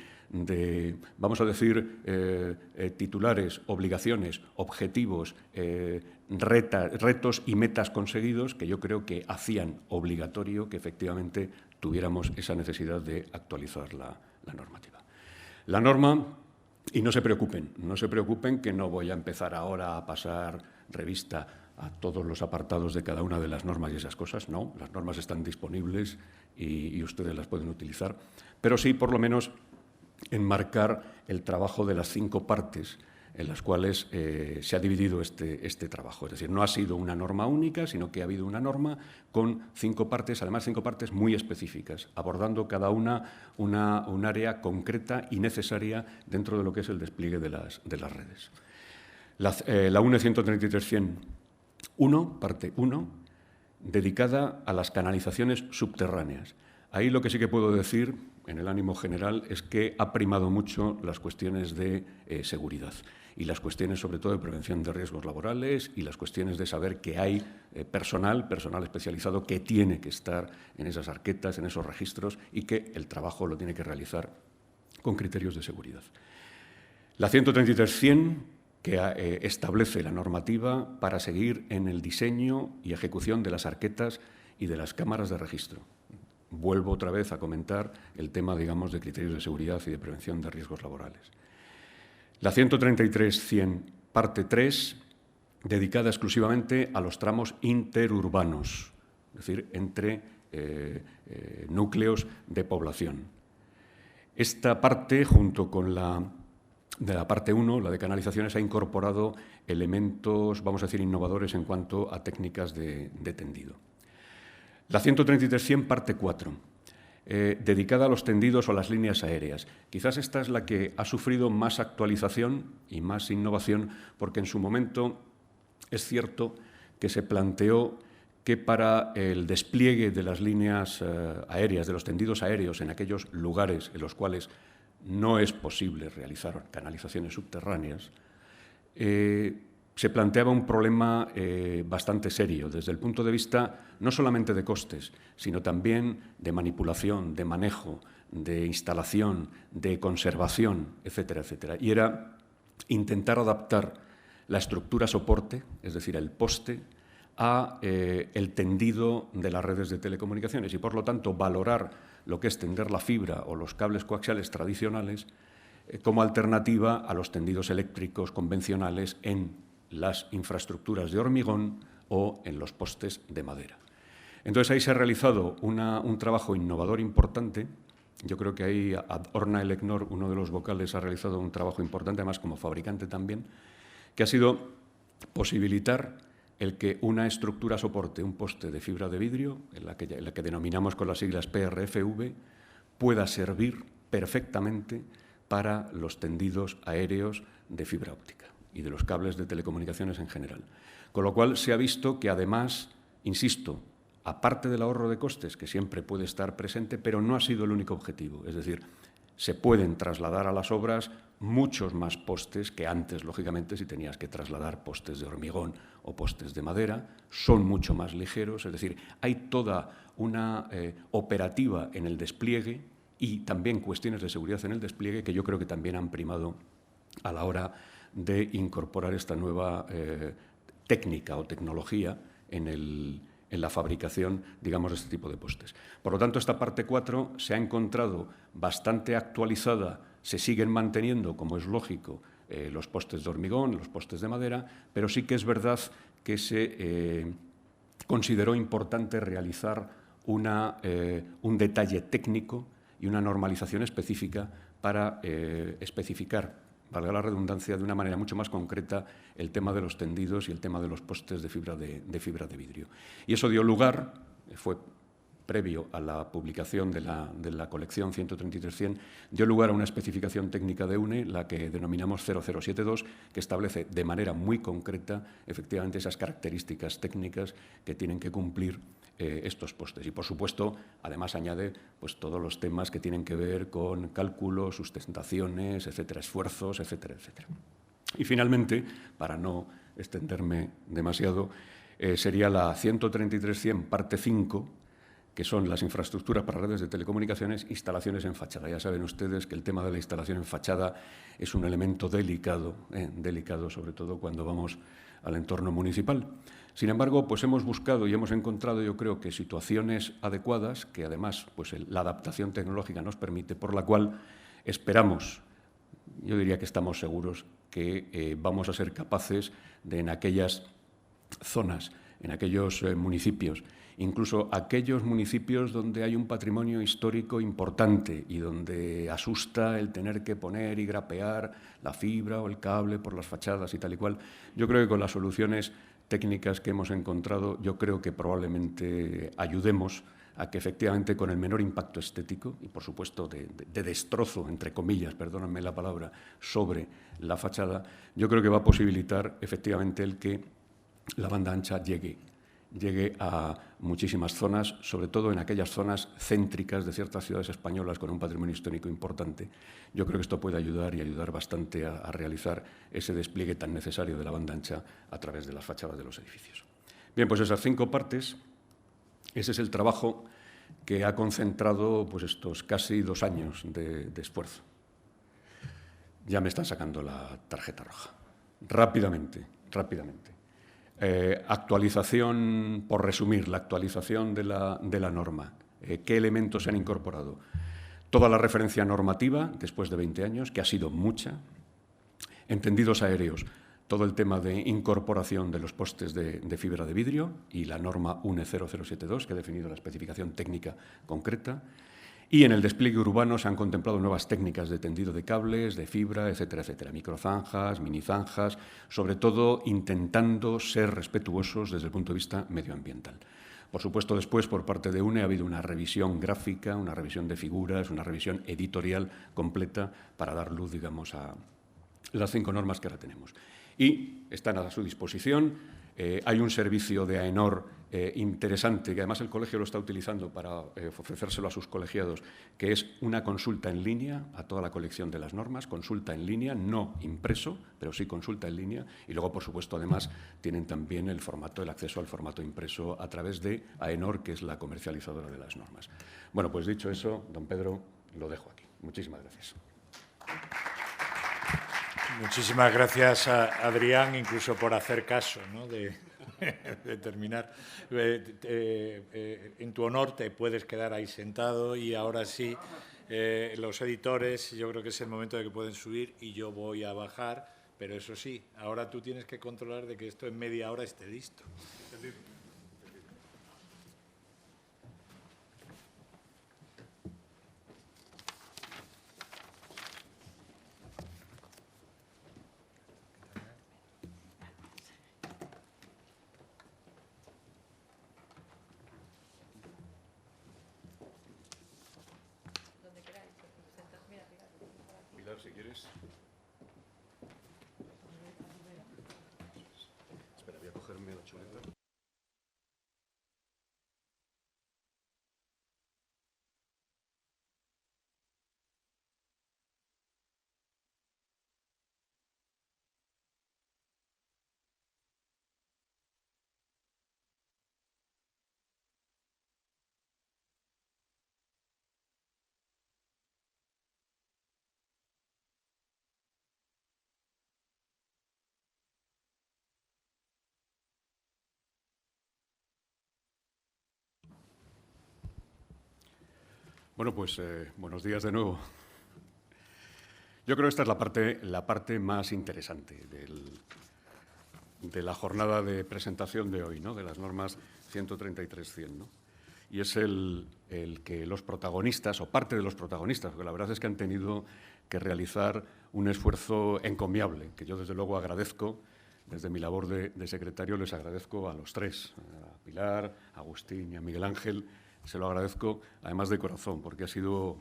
Speaker 4: vamos a decir, titulares, obligaciones, objetivos, retos y metas conseguidos que yo creo que hacían obligatorio que efectivamente tuviéramos esa necesidad de actualizar la normativa. La norma, y no se preocupen que no voy a empezar ahora a pasar revista a todos los apartados de cada una de las normas y esas cosas, no, las normas están disponibles y ustedes las pueden utilizar, pero sí, por lo menos, enmarcar el trabajo de las 5 partes en las cuales se ha dividido este trabajo. Es decir, no ha sido una norma única, sino que ha habido una norma con 5 partes, además 5 partes muy específicas, abordando cada un área concreta y necesaria dentro de lo que es el despliegue de las redes. La UNE 133.100.1, parte 1, dedicada a las canalizaciones subterráneas. Ahí lo que sí que puedo decir, en el ánimo general, es que ha primado mucho las cuestiones de seguridad y las cuestiones, sobre todo, de prevención de riesgos laborales y las cuestiones de saber que hay personal especializado que tiene que estar en esas arquetas, en esos registros y que el trabajo lo tiene que realizar con criterios de seguridad. La 133.100, que establece la normativa para seguir en el diseño y ejecución de las arquetas y de las cámaras de registro. Vuelvo otra vez a comentar el tema, digamos, de criterios de seguridad y de prevención de riesgos laborales. La 133.100, parte 3, dedicada exclusivamente a los tramos interurbanos, es decir, entre núcleos de población. Esta parte, junto con la de la parte 1, la de canalizaciones, ha incorporado elementos, vamos a decir, innovadores en cuanto a técnicas de tendido. La 133.100, parte 4, dedicada a los tendidos o las líneas aéreas. Quizás esta es la que ha sufrido más actualización y más innovación, porque en su momento es cierto que se planteó que para el despliegue de las líneas aéreas, de los tendidos aéreos en aquellos lugares en los cuales no es posible realizar canalizaciones subterráneas, se planteaba un problema bastante serio desde el punto de vista no solamente de costes, sino también de manipulación, de manejo, de instalación, de conservación, etcétera, etcétera. Y era intentar adaptar la estructura soporte, es decir, el poste, a el tendido de las redes de telecomunicaciones y, por lo tanto, valorar lo que es tender la fibra o los cables coaxiales tradicionales como alternativa a los tendidos eléctricos convencionales en las infraestructuras de hormigón o en los postes de madera. Entonces, ahí se ha realizado un trabajo innovador importante. Yo creo que ahí Orna Elecnor, uno de los vocales, ha realizado un trabajo importante, además como fabricante también, que ha sido posibilitar el que una estructura soporte, un poste de fibra de vidrio, en la que denominamos con las siglas PRFV, pueda servir perfectamente para los tendidos aéreos de fibra óptica y de los cables de telecomunicaciones en general. Con lo cual se ha visto que además, insisto, aparte del ahorro de costes, que siempre puede estar presente, pero no ha sido el único objetivo. Es decir, se pueden trasladar a las obras muchos más postes que antes, lógicamente, si tenías que trasladar postes de hormigón o postes de madera, son mucho más ligeros, es decir, hay toda una operativa en el despliegue y también cuestiones de seguridad en el despliegue que yo creo que también han primado a la hora de incorporar esta nueva técnica o tecnología en la fabricación, digamos, de este tipo de postes. Por lo tanto, esta parte 4 se ha encontrado bastante actualizada, se siguen manteniendo, como es lógico, los postes de hormigón, los postes de madera, pero sí que es verdad que se consideró importante realizar un detalle técnico y una normalización específica para especificar, valga la redundancia, de una manera mucho más concreta el tema de los tendidos y el tema de los postes de fibra de vidrio. Y eso dio lugar, fue previo a la publicación de la colección 133.100, dio lugar a una especificación técnica de UNE, la que denominamos 0072, que establece de manera muy concreta, efectivamente, esas características técnicas que tienen que cumplir estos postes. Y, por supuesto, además añade pues, todos los temas que tienen que ver con cálculos, sustentaciones, etcétera, esfuerzos, etcétera, etcétera. Y, finalmente, para no extenderme demasiado, sería la 133.100, parte 5, que son las infraestructuras para redes de telecomunicaciones, instalaciones en fachada. Ya saben ustedes que el tema de la instalación en fachada es un elemento delicado, sobre todo cuando vamos al entorno municipal. Sin embargo, pues hemos buscado y hemos encontrado, yo creo, que situaciones adecuadas, que además pues, la adaptación tecnológica nos permite, por la cual esperamos, yo diría que estamos seguros, que vamos a ser capaces de, en aquellas zonas, en aquellos municipios, incluso aquellos municipios donde hay un patrimonio histórico importante y donde asusta el tener que poner y grapear la fibra o el cable por las fachadas y tal y cual. Yo creo que con las soluciones técnicas que hemos encontrado, yo creo que probablemente ayudemos a que efectivamente con el menor impacto estético y, por supuesto, de destrozo, entre comillas, perdónenme la palabra, sobre la fachada, yo creo que va a posibilitar efectivamente el que la banda ancha llegue llegue a muchísimas zonas, sobre todo en aquellas zonas céntricas de ciertas ciudades españolas con un patrimonio histórico importante. Yo creo que esto puede ayudar y ayudar bastante a realizar ese despliegue tan necesario de la banda ancha a través de las fachadas de los edificios. Bien, pues esas 5 partes, ese es el trabajo que ha concentrado pues, estos casi 2 años de esfuerzo. Ya me están sacando la tarjeta roja. Rápidamente. Actualización, por resumir, la actualización de la norma. ¿Qué elementos se han incorporado? Toda la referencia normativa, después de 20 años, que ha sido mucha. Entendidos aéreos, todo el tema de incorporación de los postes de fibra de vidrio y la norma UNE 0072, que ha definido la especificación técnica concreta. Y en el despliegue urbano se han contemplado nuevas técnicas de tendido de cables, de fibra, etcétera, etcétera. Microzanjas, minizanjas, sobre todo intentando ser respetuosos desde el punto de vista medioambiental. Por supuesto, después, por parte de UNE, ha habido una revisión gráfica, una revisión de figuras, una revisión editorial completa para dar luz, digamos, a las 5 normas que ahora tenemos. Y están a su disposición. Hay un servicio de AENOR interesante, que además el colegio lo está utilizando para ofrecérselo a sus colegiados, que es una consulta en línea a toda la colección de las normas, consulta en línea, no impreso, pero sí consulta en línea. Y luego, por supuesto, además, tienen también el acceso al formato impreso a través de AENOR, que es la comercializadora de las normas. Bueno, pues dicho eso, don Pedro, lo dejo aquí. Muchísimas gracias.
Speaker 3: Muchísimas gracias a Adrián, incluso por hacer caso, ¿no? de terminar. En tu honor te puedes quedar ahí sentado y ahora sí, los editores, yo creo que es el momento de que pueden subir y yo voy a bajar, pero eso sí, ahora tú tienes que controlar de que esto en media hora esté listo.
Speaker 4: Si quieres. Espera, voy a cogerme la chuleta. Bueno, pues buenos días de nuevo. Yo creo que esta es la parte más interesante de la jornada de presentación de hoy, ¿no? De las normas 133-100, ¿no? Y es el que los protagonistas, o parte de los protagonistas, porque la verdad es que han tenido que realizar un esfuerzo encomiable, que yo desde luego agradezco. Desde mi labor de secretario les agradezco a los 3, a Pilar, a Agustín y a Miguel Ángel. Se lo agradezco, además de corazón, porque ha sido,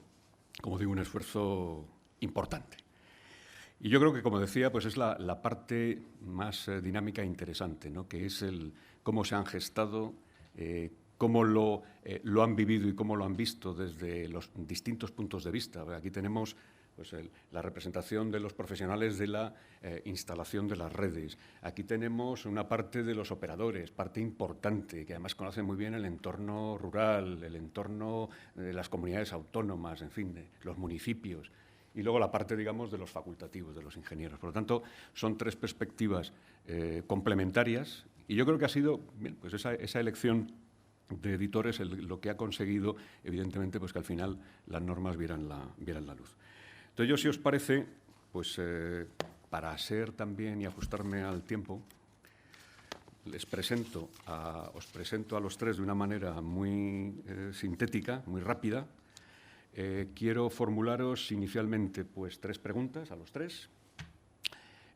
Speaker 4: como digo, un esfuerzo importante. Y yo creo que, como decía, pues es la parte más dinámica e interesante, ¿no? Que es cómo se han gestado, cómo lo han vivido y cómo lo han visto desde los distintos puntos de vista. Aquí tenemos pues, la representación de los profesionales de la instalación de las redes. Aquí tenemos una parte de los operadores, parte importante, que además conocen muy bien el entorno rural, el entorno de las comunidades autónomas, en fin, de los municipios. Y luego la parte, digamos, de los facultativos, de los ingenieros. Por lo tanto, son 3 perspectivas complementarias. Y yo creo que ha sido bien, pues esa elección de editores lo que ha conseguido, evidentemente, pues que al final las normas vieran la luz. Entonces, yo, si os parece, pues para ser también y ajustarme al tiempo, os presento a los 3 de una manera muy sintética, muy rápida. Quiero formularos inicialmente pues 3 preguntas a los 3.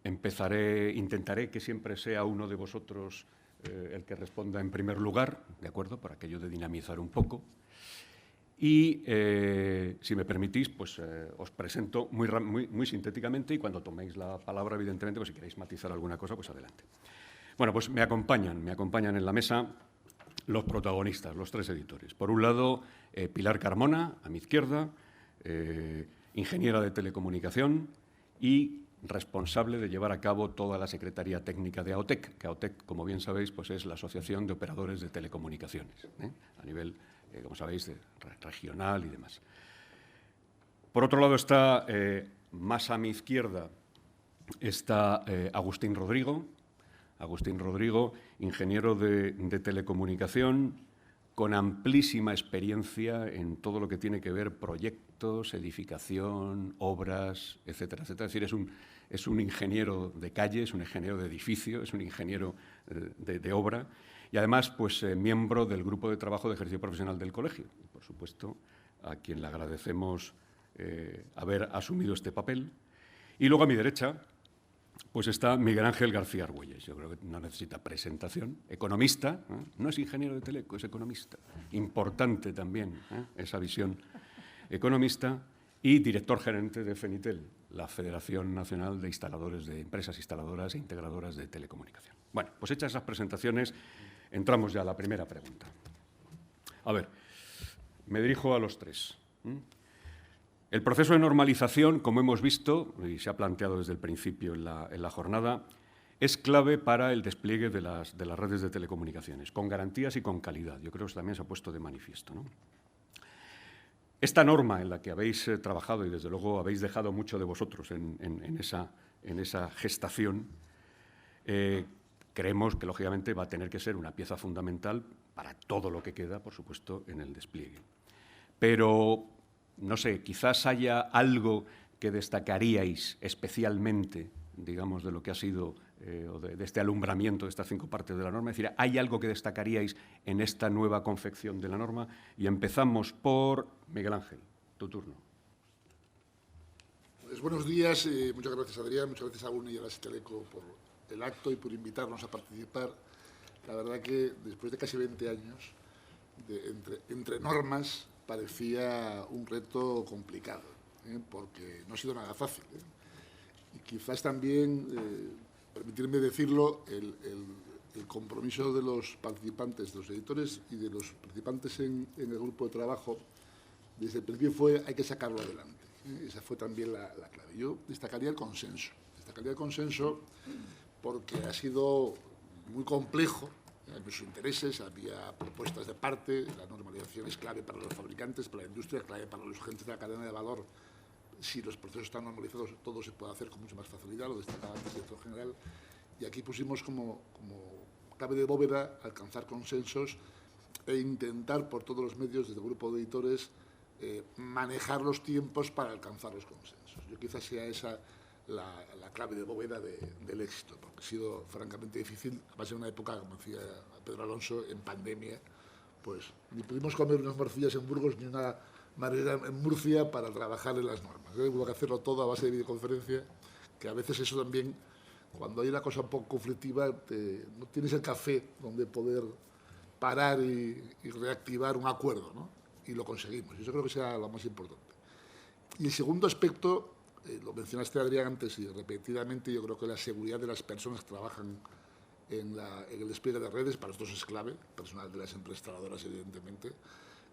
Speaker 4: Intentaré que siempre sea uno de vosotros el que responda en primer lugar, ¿de acuerdo? Para aquello de dinamizar un poco. Y, si me permitís, pues os presento muy sintéticamente y cuando toméis la palabra, evidentemente, pues si queréis matizar alguna cosa, pues adelante. Bueno, pues me acompañan en la mesa los protagonistas, los tres editores. Por un lado, Pilar Carmona, a mi izquierda, ingeniera de telecomunicación y responsable de llevar a cabo toda la Secretaría Técnica de AOTEC, que AOTEC, como bien sabéis, pues es la Asociación de Operadores de Telecomunicaciones, a nivel, como sabéis, regional y demás. Por otro lado está, más a mi izquierda, está Agustín Rodrigo, ingeniero de telecomunicación, con amplísima experiencia en todo lo que tiene que ver proyectos, edificación, obras, etcétera, etcétera. Es decir, es un ingeniero de calle, es un ingeniero de edificio, es un ingeniero de obra y además pues, miembro del grupo de trabajo de ejercicio profesional del colegio. Y, por supuesto, a quien le agradecemos haber asumido este papel. Y luego a mi derecha pues está Miguel Ángel García Argüelles. Yo creo que no necesita presentación. Economista, no es ingeniero de teleco, es economista. Importante también esa visión economista. Y director gerente de FENITEL, la Federación Nacional de Instaladores de Empresas Instaladoras e Integradoras de Telecomunicación. Bueno, pues hechas esas presentaciones, entramos ya a la primera pregunta. A ver, me dirijo a los tres. El proceso de normalización, como hemos visto, y se ha planteado desde el principio en la jornada, es clave para el despliegue de las redes de telecomunicaciones, con garantías y con calidad. Yo creo que eso también se ha puesto de manifiesto, ¿no? Esta norma en la que habéis trabajado y, desde luego, habéis dejado mucho de vosotros en esa gestación, creemos que, lógicamente, va a tener que ser una pieza fundamental para todo lo que queda, por supuesto, en el despliegue. Pero, no sé, quizás haya algo que destacaríais especialmente, digamos, de lo que ha sido, o de este alumbramiento de estas 5 partes de la norma. Es decir, ¿hay algo que destacaríais en esta nueva confección de la norma? Y empezamos por Miguel Ángel, tu turno.
Speaker 5: Pues buenos días, muchas gracias, Adrián, muchas gracias a UNE y a la Teleco por el acto y por invitarnos a participar. La verdad que después de casi 20 años, entre normas, parecía un reto complicado, porque no ha sido nada fácil. Y quizás también, permitirme decirlo, el compromiso de los participantes, de los editores y de los participantes en el grupo de trabajo, desde el principio fue hay que sacarlo adelante. Esa fue también la clave. Yo destacaría el consenso. Destacaría el consenso porque ha sido muy complejo. Hay muchos intereses, había propuestas de parte, la normalización es clave para los fabricantes, para la industria, clave para los agentes de la cadena de valor. Si los procesos están normalizados, todo se puede hacer con mucha más facilidad, lo destacaba antes el director general. Y aquí pusimos como clave de bóveda alcanzar consensos e intentar por todos los medios, desde el grupo de editores, manejar los tiempos para alcanzar los consensos. Yo quizás sea esa la clave de bóveda del éxito, porque ha sido francamente difícil, además en una época, como decía Pedro Alonso, en pandemia, pues ni pudimos comer unas morcillas en Burgos ni una marinera en Murcia para trabajar en las normas. Hubo que hacerlo todo a base de videoconferencia, que a veces eso también, cuando hay una cosa un poco conflictiva, no tienes el café donde poder parar y reactivar un acuerdo, ¿no? Y lo conseguimos. Eso creo que sea lo más importante. Y el segundo aspecto, lo mencionaste, Adrián, antes y repetidamente, yo creo que la seguridad de las personas que trabajan en el despliegue de redes, para nosotros es clave, personal de las empresas instaladoras, evidentemente,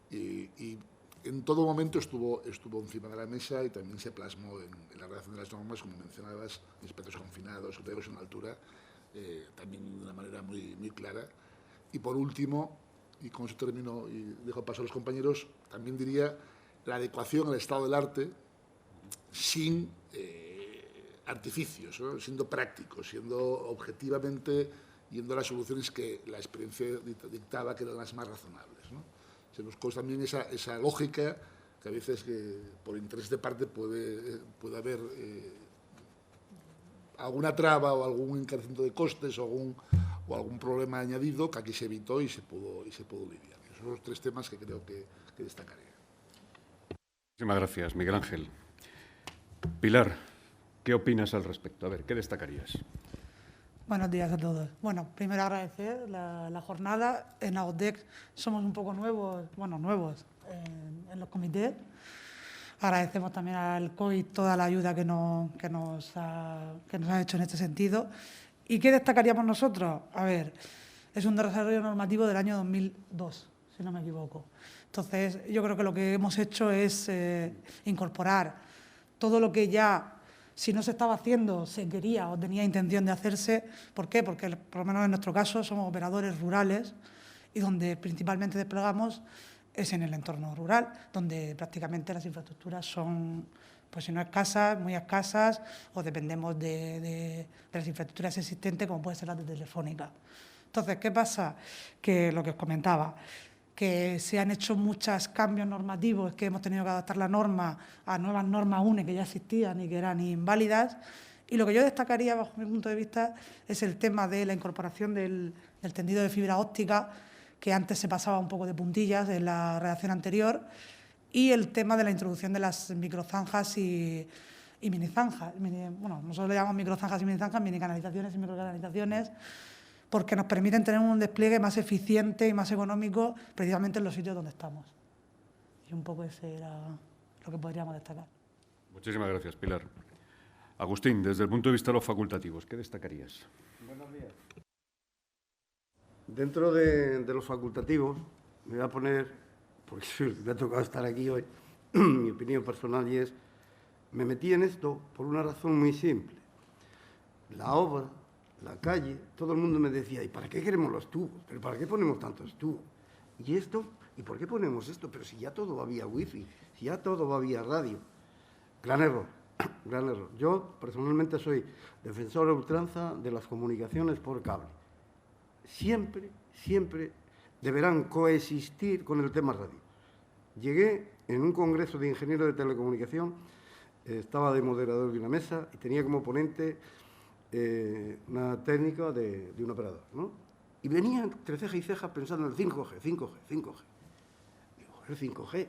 Speaker 5: y en todo momento estuvo encima de la mesa y también se plasmó en la redacción de las normas, como mencionabas, inspectores confinados, hoteles en altura, también de una manera muy, muy clara. Y por último, y con eso termino y dejo paso a los compañeros, también diría la adecuación al estado del arte sin artificios, ¿no? Siendo prácticos, siendo objetivamente yendo a las soluciones que la experiencia dictaba que eran las más razonables, ¿no? Se nos causa también esa lógica que a veces por interés de parte puede haber alguna traba o algún encarecimiento de costes o algún problema añadido que aquí se evitó y se pudo lidiar. Esos son los 3 temas que creo que destacaría.
Speaker 4: Muchísimas gracias, Miguel Ángel. Pilar, ¿qué opinas al respecto? A ver, ¿qué destacarías?
Speaker 6: Buenos días a todos. Bueno, primero agradecer la jornada. En AOTEC somos un poco nuevos en los comités. Agradecemos también al COI toda la ayuda que nos ha hecho en este sentido. ¿Y qué destacaríamos nosotros? A ver, es un desarrollo normativo del año 2002, si no me equivoco. Entonces, yo creo que lo que hemos hecho es incorporar todo lo que ya, si no se estaba haciendo, se quería o tenía intención de hacerse. ¿Por qué? Porque, por lo menos en nuestro caso, somos operadores rurales y donde principalmente desplegamos es en el entorno rural, donde prácticamente las infraestructuras son, pues si no escasas, muy escasas, o dependemos de las infraestructuras existentes, como puede ser la de Telefónica. Entonces, ¿qué pasa? Que lo que os comentaba, que se han hecho muchos cambios normativos, que hemos tenido que adaptar la norma a nuevas normas UNE que ya existían y que eran inválidas. Y lo que yo destacaría, bajo mi punto de vista, es el tema de la incorporación del tendido de fibra óptica, que antes se pasaba un poco de puntillas en la redacción anterior, y el tema de la introducción de las microzanjas y minizanjas. Bueno, nosotros le llamamos microzanjas y minizanjas, minicanalizaciones y microcanalizaciones, porque nos permiten tener un despliegue más eficiente y más económico precisamente en los sitios donde estamos. Y un poco ese era lo que podríamos destacar.
Speaker 4: Muchísimas gracias, Pilar. Agustín, desde el punto de vista de los facultativos, ¿qué destacarías?
Speaker 7: Buenos días. Dentro de los facultativos, me voy a poner, porque me ha tocado estar aquí hoy, mi opinión personal, y es, me metí en esto por una razón muy simple. La obra, la calle, todo el mundo me decía, ¿y para qué queremos los tubos? ¿Pero para qué ponemos tantos tubos? ¿Y esto? ¿Y por qué ponemos esto? Pero si ya todo va vía wifi, si ya todo va vía radio. Gran error, gran error. Yo, personalmente, soy defensor a ultranza de las comunicaciones por cable. Siempre, siempre deberán coexistir con el tema radio. Llegué en un congreso de ingenieros de telecomunicación, estaba de moderador de una mesa y tenía como ponente una técnica de un operador, ¿no? Y venía entre ceja y ceja pensando en el 5G, 5G, 5G. Digo, el 5G,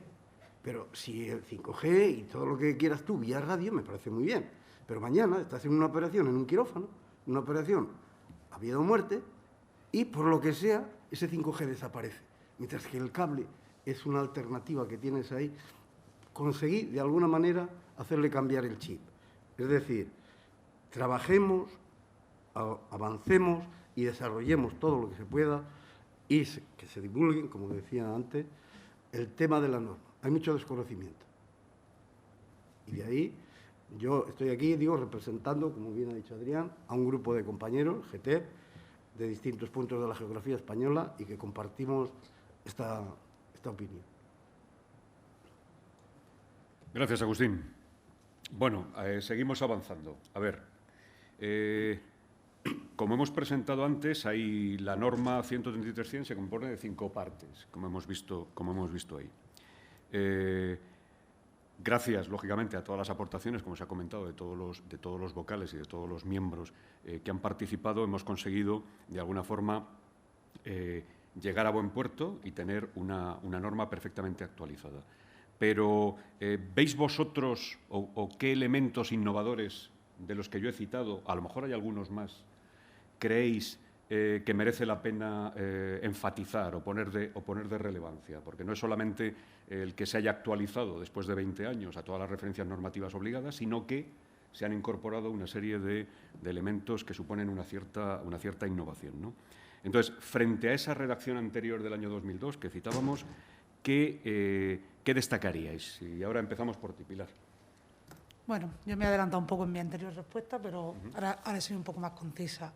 Speaker 7: pero si el 5G y todo lo que quieras tú vía radio me parece muy bien, pero mañana estás en una operación en un quirófano, una operación a vida o muerte, y por lo que sea, ese 5G desaparece. Mientras que el cable es una alternativa que tienes ahí, conseguí de alguna manera hacerle cambiar el chip. Es decir, trabajemos, avancemos y desarrollemos todo lo que se pueda y que se divulguen, como decía antes, el tema de la norma. Hay mucho desconocimiento. Y de ahí yo estoy aquí, digo, representando, como bien ha dicho Adrián, a un grupo de compañeros, GTEP, de distintos puntos de la geografía española y que compartimos esta opinión.
Speaker 4: Gracias, Agustín. Bueno, seguimos avanzando. A ver, como hemos presentado antes, hay la norma 133.100 se compone de 5 partes, como hemos visto ahí. Gracias, lógicamente, a todas las aportaciones, como se ha comentado, de todos los vocales y de todos los miembros que han participado, hemos conseguido, de alguna forma, llegar a buen puerto y tener una norma perfectamente actualizada. Pero, ¿veis vosotros o qué elementos innovadores de los que yo he citado, a lo mejor hay algunos más, creéis que merece la pena enfatizar o poner de relevancia? Porque no es solamente el que se haya actualizado después de 20 años a todas las referencias normativas obligadas, sino que se han incorporado una serie de elementos que suponen una cierta innovación, ¿no? Entonces, frente a esa redacción anterior del año 2002 que citábamos, ¿qué destacaríais? Y ahora empezamos por ti, Pilar.
Speaker 6: Bueno, yo me he adelantado un poco en mi anterior respuesta, pero ahora soy un poco más concisa.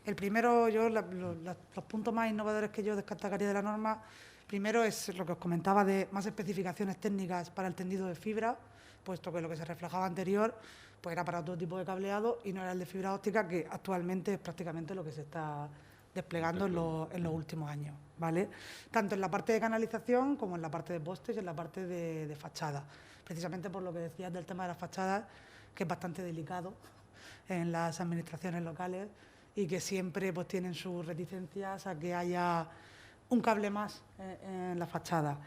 Speaker 6: El primero, los puntos más innovadores que yo destacaría de la norma, primero es lo que os comentaba de más especificaciones técnicas para el tendido de fibra, puesto que lo que se reflejaba anterior pues era para otro tipo de cableado y no era el de fibra óptica, que actualmente es prácticamente lo que se está desplegando en los últimos años, ¿vale? Tanto en la parte de canalización como en la parte de postes y en la parte de fachada. Precisamente por lo que decías del tema de las fachadas, que es bastante delicado en las administraciones locales y que siempre pues tienen sus reticencias a que haya un cable más en la fachada.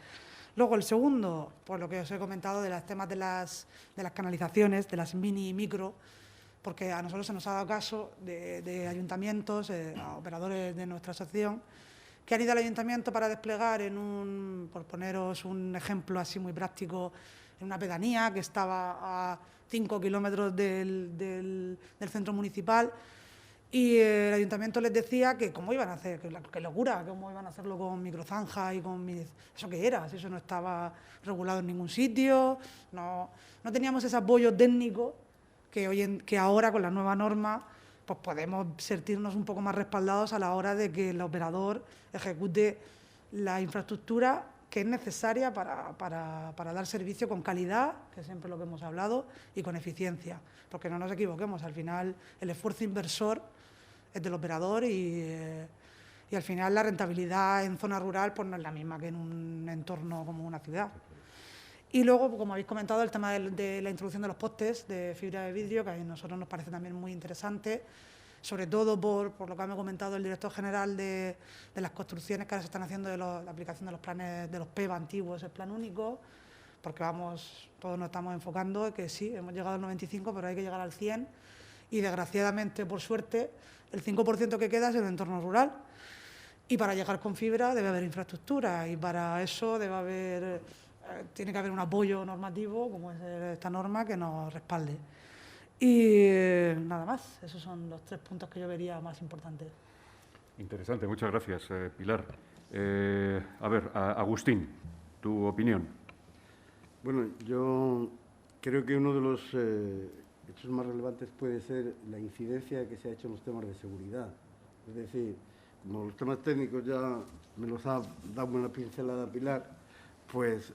Speaker 6: Luego, el segundo, por lo que os he comentado de los temas de las canalizaciones, de las mini y micro, porque a nosotros se nos ha dado caso de ayuntamientos, a operadores de nuestra asociación, que han ido al ayuntamiento para desplegar por poneros un ejemplo así muy práctico, en una pedanía que estaba a 5 kilómetros del centro municipal, Y el ayuntamiento les decía que cómo iban a hacer, que locura, cómo iban a hacerlo con microzanjas y con... ¿Eso qué era? Si eso no estaba regulado en ningún sitio, no teníamos ese apoyo técnico que ahora con la nueva norma pues podemos sentirnos un poco más respaldados a la hora de que el operador ejecute la infraestructura que es necesaria para dar servicio con calidad, que es siempre lo que hemos hablado, y con eficiencia. Porque no nos equivoquemos, al final el esfuerzo inversor es del operador y al final la rentabilidad en zona rural pues no es la misma que en un entorno como una ciudad. Y luego, como habéis comentado, el tema de la introducción de los postes de fibra de vidrio, que a nosotros nos parece también muy interesante, sobre todo por lo que ha comentado el director general de las construcciones que ahora se están haciendo de la aplicación de los planes de los PEV antiguos, el plan único, porque todos nos estamos enfocando en que sí, hemos llegado al 95, pero hay que llegar al 100 y desgraciadamente, por suerte, el 5% que queda es el entorno rural. Y para llegar con fibra debe haber infraestructura y para eso tiene que haber un apoyo normativo, como es esta norma, que nos respalde. Y nada más, esos son los 3 puntos que yo vería más importantes.
Speaker 4: Interesante, muchas gracias, Pilar. A ver, Agustín, tu opinión.
Speaker 7: Bueno, yo creo que uno de los hechos más relevantes puede ser la incidencia que se ha hecho en los temas de seguridad. Es decir, como los temas técnicos ya me los ha dado una pincelada Pilar, pues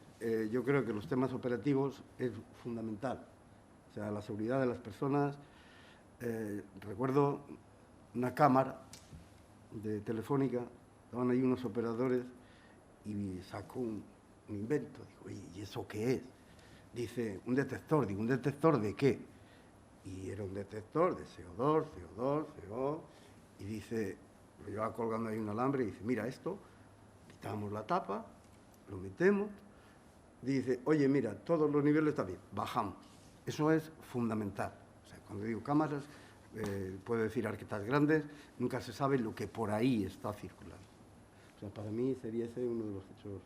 Speaker 7: yo creo que los temas operativos es fundamental. O sea, la seguridad de las personas. Recuerdo una cámara de Telefónica, estaban ahí unos operadores y sacó un invento. Digo, oye, ¿y eso qué es? Dice, un detector. Digo, ¿un detector de qué? Y era un detector de CO2, CO. Y dice, lo llevaba colgando ahí un alambre y dice, mira esto, quitamos la tapa, lo metemos, dice, oye, mira, todos los niveles están bien, bajamos. Eso es fundamental. O sea, cuando digo cámaras, puedo decir arquetas grandes, nunca se sabe lo que por ahí está circulando. O sea, para mí sería ese uno de los hechos.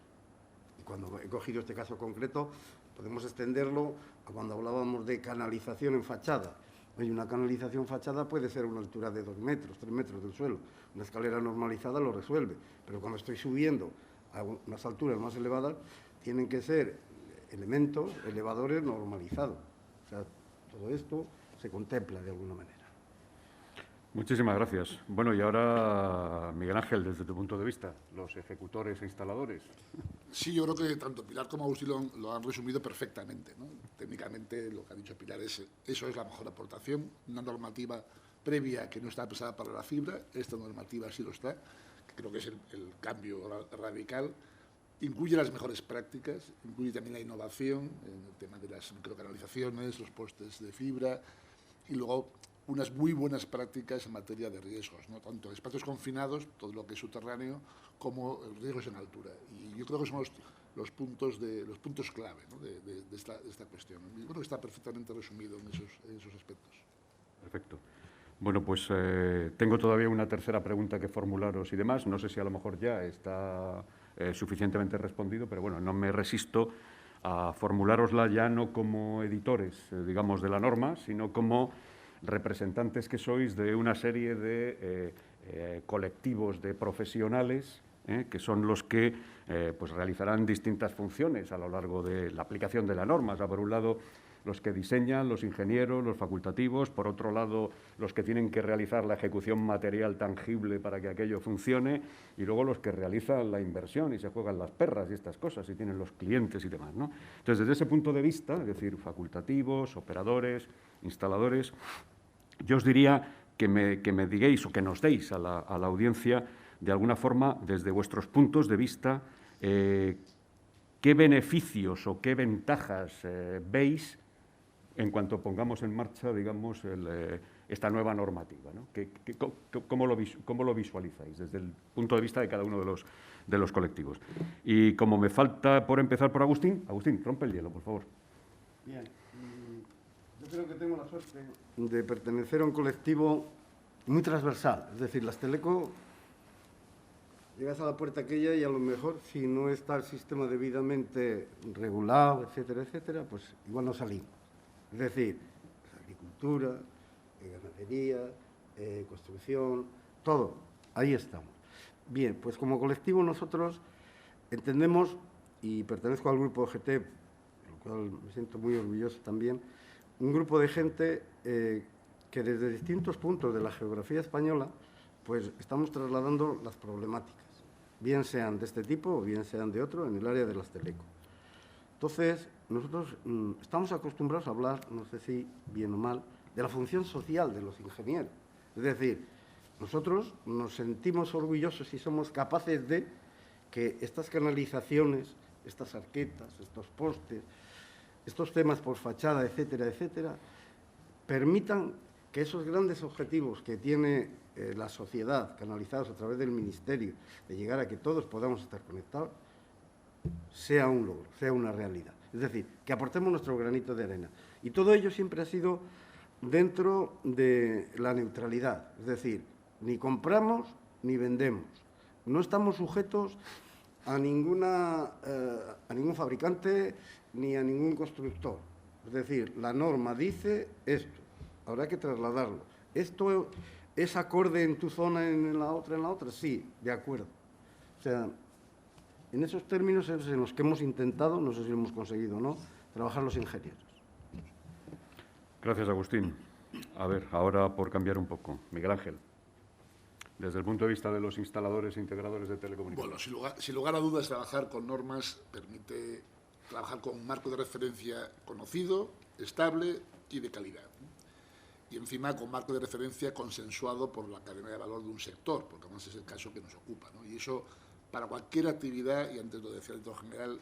Speaker 7: Y cuando he cogido este caso concreto, podemos extenderlo a cuando hablábamos de canalización en fachada. Oye, una canalización en fachada puede ser a una altura de 2 metros, 3 metros del suelo. Una escalera normalizada lo resuelve. Pero cuando estoy subiendo a unas alturas más elevadas, tienen que ser elementos, elevadores normalizados. O sea, todo esto se contempla de alguna manera.
Speaker 4: Muchísimas gracias. Bueno, y ahora, Miguel Ángel, desde tu punto de vista, los ejecutores e instaladores.
Speaker 5: Sí, yo creo que tanto Pilar como Agustín lo han resumido perfectamente, ¿no? Técnicamente, lo que ha dicho Pilar eso es la mejor aportación. Una normativa previa que no está pensada para la fibra, esta normativa sí lo está, que creo que es el cambio radical. Incluye las mejores prácticas, incluye también la innovación en el tema de las microcanalizaciones, los postes de fibra y luego unas muy buenas prácticas en materia de riesgos, ¿no? Tanto en espacios confinados, todo lo que es subterráneo, como riesgos en altura. Y yo creo que son los puntos clave, ¿no? de esta cuestión. Y creo que está perfectamente resumido en esos aspectos.
Speaker 4: Perfecto. Bueno, pues tengo todavía una tercera pregunta que formularos y demás. No sé si a lo mejor ya está suficientemente respondido, pero bueno, no me resisto a formulárosla ya no como editores, digamos, de la norma, sino como representantes que sois de una serie de colectivos de profesionales que son los que pues realizarán distintas funciones a lo largo de la aplicación de la norma. O sea, por un lado, los que diseñan, los ingenieros, los facultativos; por otro lado, los que tienen que realizar la ejecución material tangible para que aquello funcione; y luego los que realizan la inversión y se juegan las perras y estas cosas, y tienen los clientes y demás, ¿no? Entonces, desde ese punto de vista, es decir, facultativos, operadores, instaladores, yo os diría que me digáis o que nos deis a la audiencia, de alguna forma, desde vuestros puntos de vista, qué beneficios o qué ventajas veis en cuanto pongamos en marcha, digamos, esta nueva normativa, ¿no? ¿Cómo lo visualizáis desde el punto de vista de cada uno de los colectivos? Y como me falta por empezar por Agustín, rompe el hielo, por favor.
Speaker 7: Bien, yo creo que tengo la suerte de pertenecer a un colectivo muy transversal. Es decir, las Teleco, llegas a la puerta aquella y a lo mejor, si no está el sistema debidamente regulado, etcétera, etcétera, pues igual no salimos. Es decir, agricultura, ganadería, construcción, todo, ahí estamos. Bien, pues como colectivo nosotros entendemos, y pertenezco al grupo GT, de lo cual me siento muy orgulloso también, un grupo de gente que desde distintos puntos de la geografía española pues estamos trasladando las problemáticas, bien sean de este tipo o bien sean de otro, en el área de las teleco. Entonces, nosotros estamos acostumbrados a hablar, no sé si bien o mal, de la función social de los ingenieros. Es decir, nosotros nos sentimos orgullosos y somos capaces de que estas canalizaciones, estas arquetas, estos postes, estos temas por fachada, etcétera, etcétera, permitan que esos grandes objetivos que tiene la sociedad, canalizados a través del Ministerio, de llegar a que todos podamos estar conectados, sea un logro, sea una realidad. Es decir, que aportemos nuestro granito de arena. Y todo ello siempre ha sido dentro de la neutralidad. Es decir, ni compramos ni vendemos. No estamos sujetos a ningún fabricante ni a ningún constructor. Es decir, la norma dice esto, habrá que trasladarlo. ¿Esto es acorde en tu zona, en la otra? Sí, de acuerdo. O sea, en esos términos es en los que hemos intentado, no sé si lo hemos conseguido o no, trabajar los ingenieros.
Speaker 4: Gracias, Agustín. A ver, ahora por cambiar un poco. Miguel Ángel, desde el punto de vista de los instaladores e integradores de telecomunicaciones.
Speaker 5: Bueno, sin lugar a dudas, trabajar con normas permite trabajar con un marco de referencia conocido, estable y de calidad. Y encima con marco de referencia consensuado por la cadena de valor de un sector, porque además es el caso que nos ocupa, ¿no? Y eso, para cualquier actividad, y antes lo decía el director general,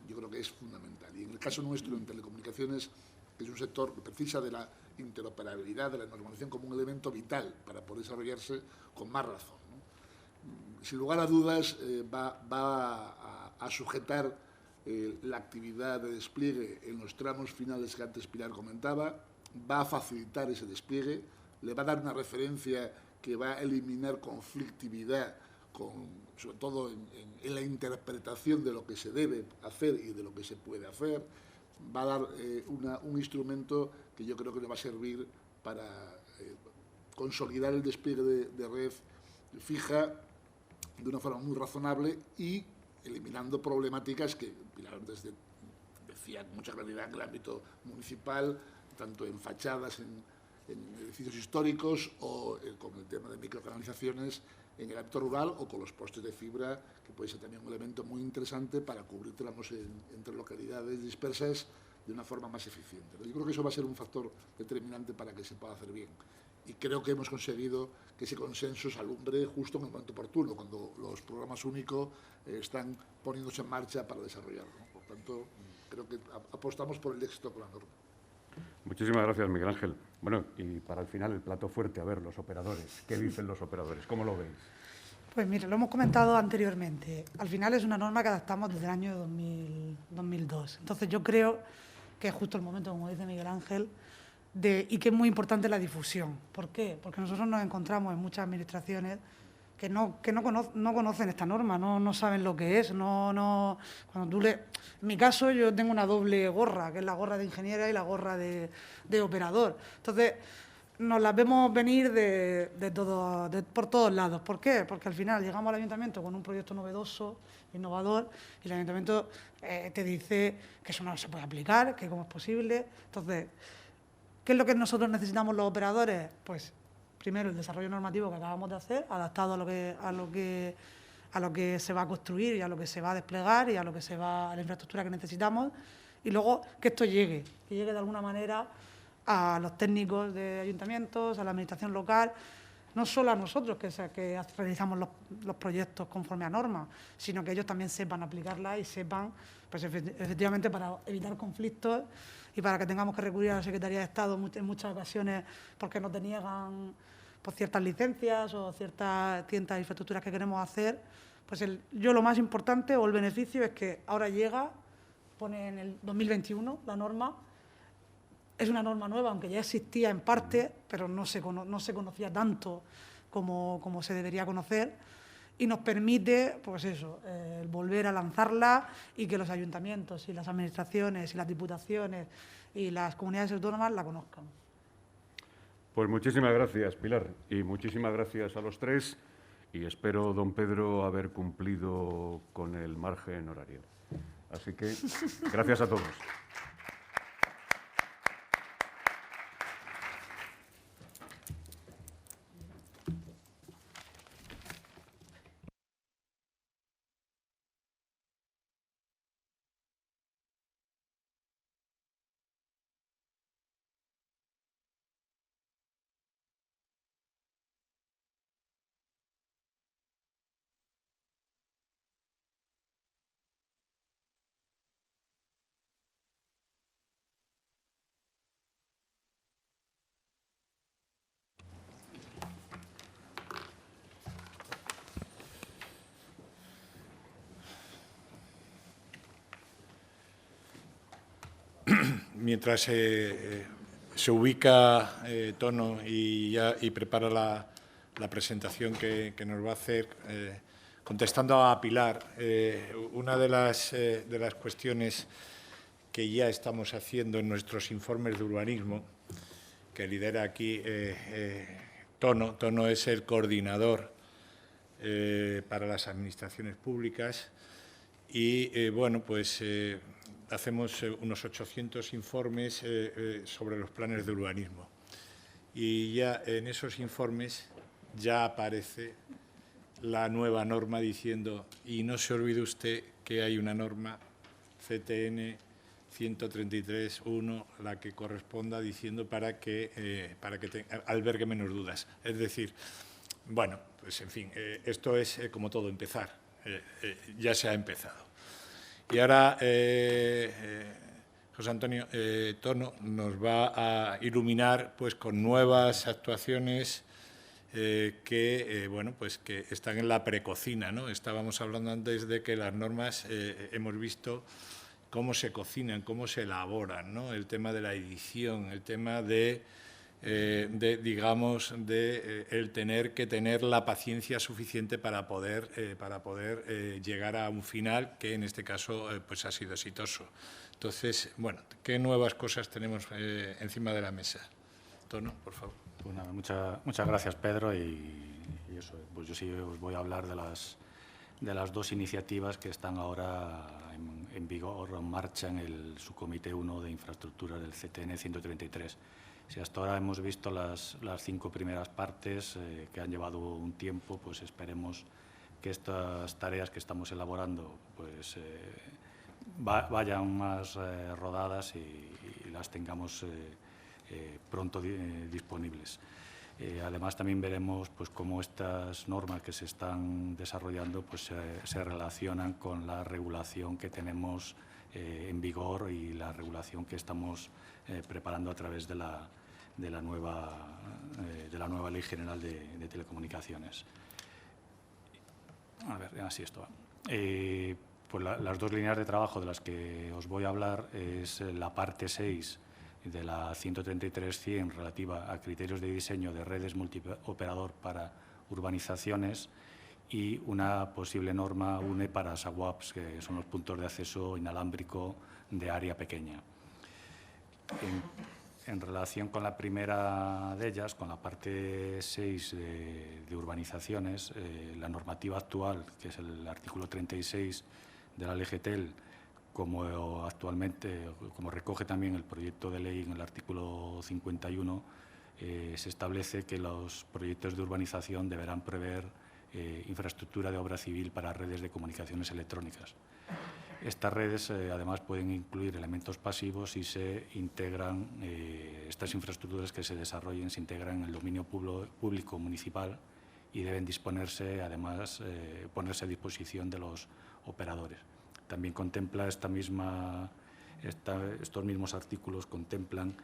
Speaker 5: yo creo que es fundamental. Y en el caso nuestro, en telecomunicaciones, que es un sector que precisa de la interoperabilidad, de la normalización como un elemento vital para poder desarrollarse con más razón, ¿no? Sin lugar a dudas, va a sujetar la actividad de despliegue en los tramos finales que antes Pilar comentaba, va a facilitar ese despliegue, le va a dar una referencia que va a eliminar conflictividad, sobre todo en la interpretación de lo que se debe hacer y de lo que se puede hacer. Va a dar un instrumento que yo creo que le va a servir para consolidar el despliegue de red fija de una forma muy razonable y eliminando problemáticas que Pilar decía con mucha claridad en el ámbito municipal, tanto en fachadas, en edificios históricos o con el tema de microcanalizaciones en el ámbito rural o con los postes de fibra, que puede ser también un elemento muy interesante para cubrir tramos entre localidades dispersas de una forma más eficiente. Yo creo que eso va a ser un factor determinante para que se pueda hacer bien. Y creo que hemos conseguido que ese consenso se alumbre justo en el momento oportuno, cuando los programas únicos están poniéndose en marcha para desarrollarlo, ¿no? Por tanto, creo que apostamos por el éxito con la norma.
Speaker 4: Muchísimas gracias, Miguel Ángel. Bueno, y para el final, el plato fuerte, a ver, los operadores. ¿Qué dicen los operadores? ¿Cómo lo veis?
Speaker 6: Pues mire, lo hemos comentado anteriormente. Al final es una norma que adaptamos desde el año 2002. Entonces yo creo que es justo el momento, como dice Miguel Ángel, y que es muy importante la difusión. ¿Por qué? Porque nosotros nos encontramos en muchas administraciones que no conocen esta norma, no saben lo que es. Cuando en mi caso, yo tengo una doble gorra, que es la gorra de ingeniera y la gorra de operador. Entonces, nos las vemos venir por todos lados. ¿Por qué? Porque al final llegamos al ayuntamiento con un proyecto novedoso, innovador, y el ayuntamiento te dice que eso no se puede aplicar, que cómo es posible. Entonces, ¿qué es lo que nosotros necesitamos los operadores? Pues primero el desarrollo normativo que acabamos de hacer, adaptado a lo que se va a construir y a lo que se va a desplegar y a la infraestructura que necesitamos, y luego que esto llegue de alguna manera a los técnicos de ayuntamientos, a la administración local, no solo a nosotros que realizamos los proyectos conforme a normas, sino que ellos también sepan aplicarlas y sepan, pues efectivamente, para evitar conflictos y para que tengamos que recurrir a la Secretaría de Estado en muchas ocasiones porque nos deniegan por ciertas licencias o ciertas infraestructuras que queremos hacer. Pues yo lo más importante o el beneficio es que ahora llega, pone en el 2021 la norma. Es una norma nueva, aunque ya existía en parte, pero no se conocía tanto como se debería conocer, y nos permite, pues eso, volver a lanzarla y que los ayuntamientos y las administraciones y las diputaciones y las comunidades autónomas la conozcan.
Speaker 4: Pues muchísimas gracias, Pilar, y muchísimas gracias a los tres, y espero, don Pedro, haber cumplido con el margen horario. Así que, gracias a todos.
Speaker 3: Mientras se ubica Tono y prepara la presentación que nos va a hacer, contestando a Pilar, una de las cuestiones que ya estamos haciendo en nuestros informes de urbanismo, que lidera aquí Tono es el coordinador para las administraciones públicas y, bueno, pues hacemos unos 800 informes sobre los planes de urbanismo. Y ya en esos informes ya aparece la nueva norma diciendo, y no se olvide usted que hay una norma CTN 133.1, la que corresponda, diciendo para que albergue menos dudas. Es decir, bueno, pues en fin, esto es como todo, empezar. Ya se ha empezado. Y ahora José Antonio Tono nos va a iluminar pues con nuevas actuaciones bueno, pues que están en la precocina, ¿no? Estábamos hablando antes de que las normas hemos visto cómo se cocinan, cómo se elaboran, ¿no? El tema de la edición, el tema de digamos, el tener que tener la paciencia suficiente para poder llegar a un final que en este caso pues ha sido exitoso. Entonces, bueno, ¿qué nuevas cosas tenemos encima de la mesa? Tono, por favor.
Speaker 8: Pues nada, muchas gracias, Pedro, y eso, pues yo sí os voy a hablar de las dos iniciativas que están ahora en vigor o en marcha en el subcomité 1 de infraestructuras del CTN 133. Si hasta ahora hemos visto las 5 primeras partes que han llevado un tiempo, pues esperemos que estas tareas que estamos elaborando pues, vayan más rodadas y las tengamos pronto disponibles. Además, también veremos pues, cómo estas normas que se están desarrollando pues, se relacionan con la regulación que tenemos en vigor y la regulación que estamos preparando a través de la nueva Ley General de Telecomunicaciones. A ver, así esto va. Pues las dos líneas de trabajo de las que os voy a hablar es la parte 6 de la 133.100 relativa a criterios de diseño de redes multioperador para urbanizaciones y una posible norma UNE para SAWAPs, que son los puntos de acceso inalámbrico de área pequeña. En relación con la primera de ellas, con la parte 6 de urbanizaciones, la normativa actual, que es el artículo 36 de la Ley GTEL, como recoge también el proyecto de ley en el artículo 51, se establece que los proyectos de urbanización deberán prever infraestructura de obra civil para redes de comunicaciones electrónicas. Estas redes, además, pueden incluir elementos pasivos y se integran, estas infraestructuras que se desarrollen se integran en el dominio público municipal y deben disponerse, además, ponerse a disposición de los operadores. También contempla estos mismos artículos contemplan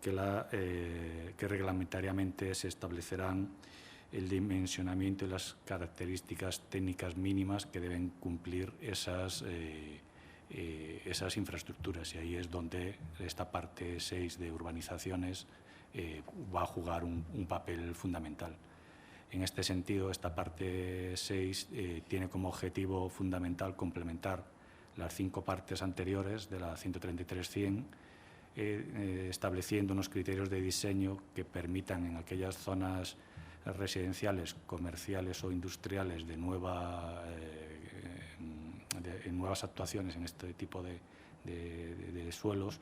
Speaker 8: que reglamentariamente se establecerán el dimensionamiento y las características técnicas mínimas que deben cumplir esas infraestructuras. Y ahí es donde esta parte 6 de urbanizaciones va a jugar un papel fundamental. En este sentido, esta parte 6 tiene como objetivo fundamental complementar las 5 partes anteriores de la 133.100 estableciendo unos criterios de diseño que permitan en aquellas zonas residenciales, comerciales o industriales de nuevas actuaciones en este tipo de suelos,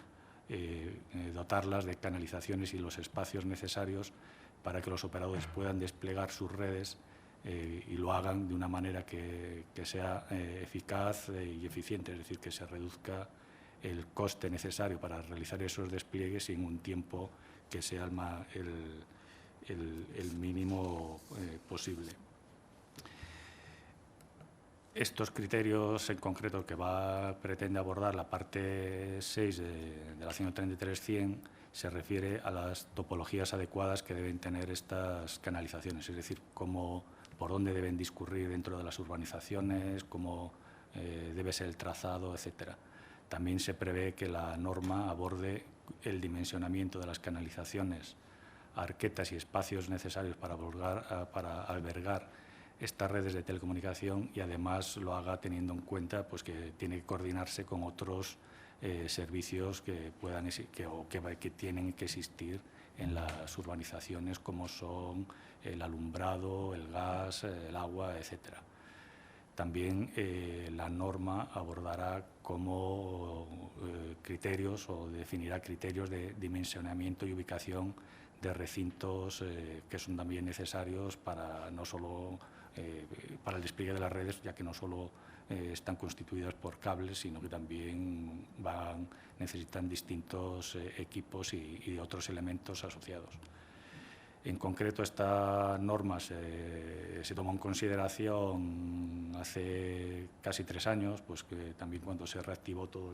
Speaker 8: dotarlas de canalizaciones y los espacios necesarios para que los operadores puedan desplegar sus redes y lo hagan de una manera que sea eficaz y eficiente, es decir, que se reduzca el coste necesario para realizar esos despliegues en un tiempo que sea el mínimo posible. Estos criterios en concreto que pretende abordar la parte 6 de la 133.100 se refiere a las topologías adecuadas que deben tener estas canalizaciones, es decir, por dónde deben discurrir dentro de las urbanizaciones, cómo debe ser el trazado, etcétera. También se prevé que la norma aborde el dimensionamiento de las canalizaciones, arquetas y espacios necesarios para albergar estas redes de telecomunicación y además lo haga teniendo en cuenta pues, que tiene que coordinarse con otros servicios que tienen que existir en las urbanizaciones, como son el alumbrado, el gas, el agua, etcétera. También la norma abordará criterios o definirá criterios de dimensionamiento y ubicación de recintos que son también necesarios para no solo para el despliegue de las redes, ya que no solo están constituidas por cables, sino que también necesitan distintos equipos y otros elementos asociados. En concreto, esta norma se tomó en consideración hace casi 3 años, pues que también cuando se reactivó todo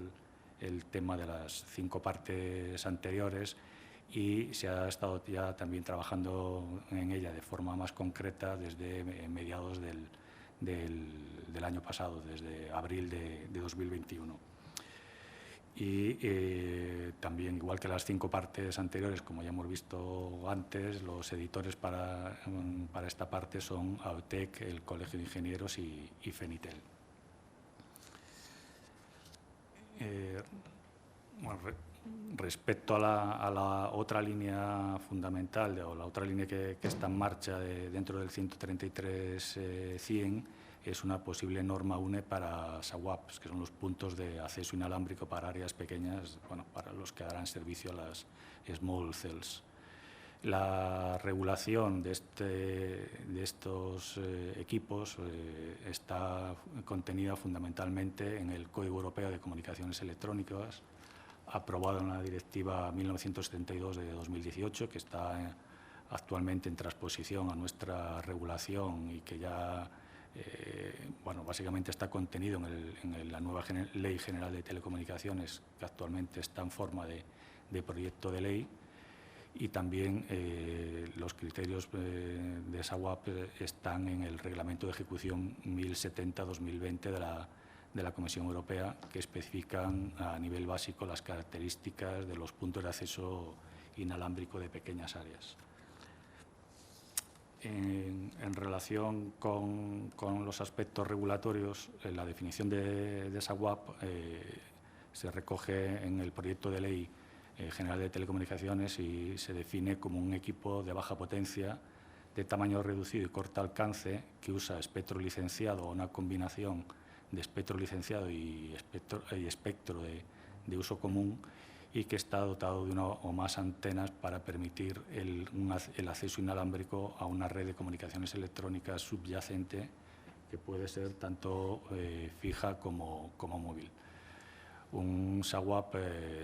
Speaker 8: el tema de las 5 partes anteriores, y se ha estado ya también trabajando en ella de forma más concreta desde mediados del año pasado, desde abril de 2021. Y también, igual que las 5 partes anteriores, como ya hemos visto antes, los editores para esta parte son AOTEC, el Colegio de Ingenieros y FENITEL. Respecto a la otra línea fundamental o la otra línea que está en marcha dentro del 133.100, es una posible norma UNE para SAWAPs, que son los puntos de acceso inalámbrico para áreas pequeñas, para los que darán servicio a las small cells. La regulación de estos equipos está contenida fundamentalmente en el Código Europeo de Comunicaciones Electrónicas, aprobado en la Directiva 1972 de 2018, que está actualmente en transposición a nuestra regulación y que ya básicamente está contenido en la nueva Ley General de Telecomunicaciones, que actualmente está en forma de proyecto de ley, y también los criterios de SAWAP están en el Reglamento de Ejecución 1070-2020 de la Comisión Europea, que especifican a nivel básico las características de los puntos de acceso inalámbrico de pequeñas áreas. En relación con los aspectos regulatorios, la definición de SAWAP se recoge en el proyecto de Ley General de Telecomunicaciones y se define como un equipo de baja potencia, de tamaño reducido y corto alcance, que usa espectro licenciado o una combinación de espectro licenciado y espectro de uso común, y que está dotado de una o más antenas para permitir el acceso inalámbrico a una red de comunicaciones electrónicas subyacente, que puede ser tanto fija como móvil. Un SAWAP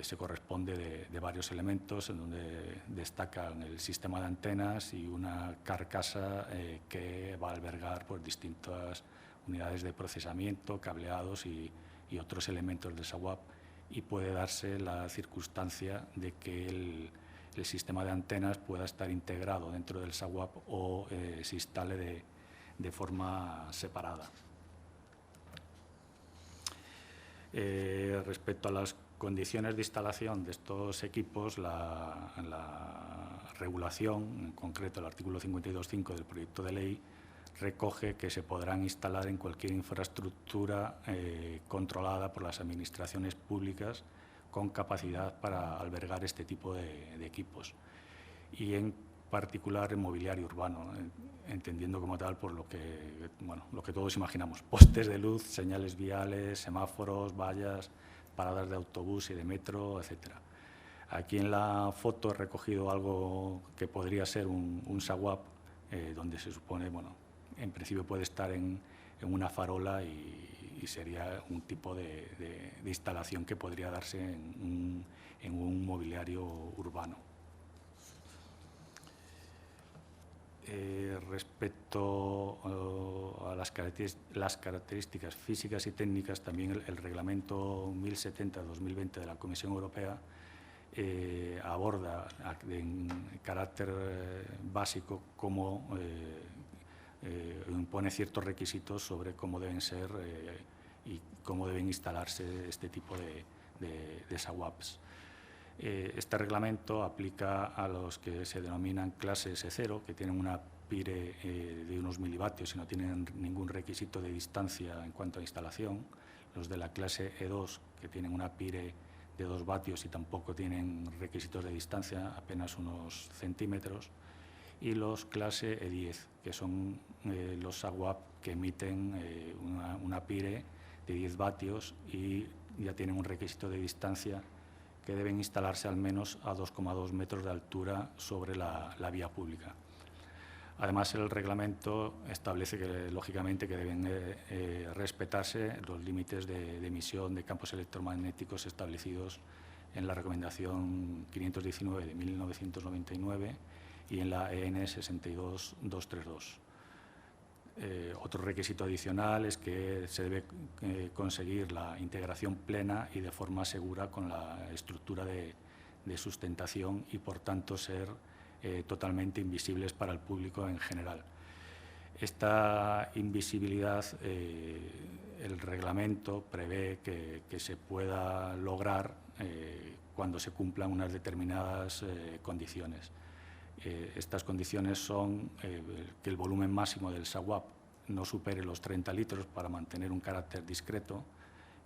Speaker 8: se corresponde de varios elementos, en donde destacan el sistema de antenas y una carcasa que va a albergar distintas unidades de procesamiento, cableados y otros elementos de SAWAP, y puede darse la circunstancia de que el sistema de antenas pueda estar integrado dentro del SAWAP o se instale de forma separada. Respecto a las condiciones de instalación de estos equipos, la regulación, en concreto el artículo 52.5 del proyecto de ley, recoge que se podrán instalar en cualquier infraestructura controlada por las administraciones públicas con capacidad para albergar este tipo de equipos. Y en particular en mobiliario urbano, entendiendo como tal por lo que todos imaginamos: postes de luz, señales viales, semáforos, vallas, paradas de autobús y de metro, etcétera. Aquí en la foto he recogido algo que podría ser un SAWAP, donde se supone, en principio puede estar en una farola y sería un tipo de instalación que podría darse en un mobiliario urbano. Respecto a las características físicas y técnicas, también el Reglamento 1070-2020 de la Comisión Europea aborda en carácter básico cómo impone ciertos requisitos sobre cómo deben ser y cómo deben instalarse este tipo de SAWAPs. Este reglamento aplica a los que se denominan clases E0, que tienen una PIRE de unos milivatios y no tienen ningún requisito de distancia en cuanto a instalación. Los de la clase E2, que tienen una PIRE de 2 vatios y tampoco tienen requisitos de distancia, apenas unos centímetros. Y los clase E10, que son los SAWAP que emiten una PIRE de 10 vatios y ya tienen un requisito de distancia que deben instalarse al menos a 2,2 metros de altura sobre la vía pública. Además, el reglamento establece que, lógicamente, que deben respetarse los límites de emisión de campos electromagnéticos establecidos en la Recomendación 519 de 1999 y en la EN 62232. Otro requisito adicional es que se debe conseguir la integración plena y de forma segura con la estructura de sustentación y, por tanto, ser totalmente invisibles para el público en general. Esta invisibilidad, el reglamento prevé que se pueda lograr cuando se cumplan unas determinadas condiciones. Estas condiciones son que el volumen máximo del SAWAP no supere los 30 litros para mantener un carácter discreto,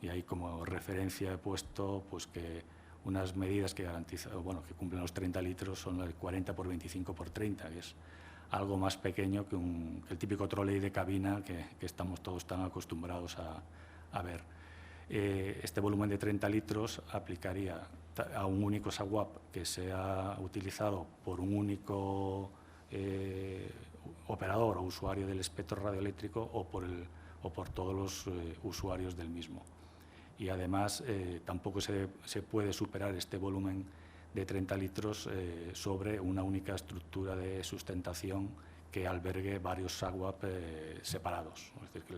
Speaker 8: y ahí como referencia he puesto pues, que unas medidas que garantizan, que cumplen los 30 litros son el 40 por 25 por 30, que es algo más pequeño que el típico trolley de cabina que estamos todos tan acostumbrados a ver. Este volumen de 30 litros aplicaría a un único SAWAP que sea utilizado por un único operador o usuario del espectro radioeléctrico o por todos los usuarios del mismo. Y además tampoco se puede superar este volumen de 30 litros sobre una única estructura de sustentación que albergue varios SAWAP separados. Es decir, que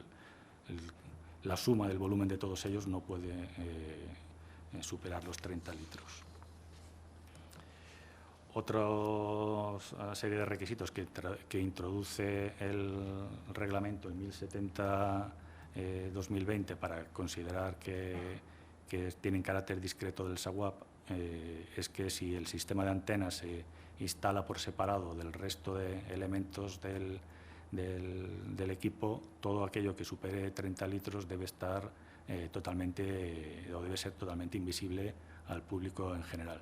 Speaker 8: la suma del volumen de todos ellos no puede superar los 30 litros. Otra serie de requisitos que introduce el reglamento en 1070-2020 para considerar que tienen carácter discreto del SAWAP es que si el sistema de antenas se instala por separado del resto de elementos del equipo, todo aquello que supere 30 litros debe estar debe ser totalmente invisible al público en general.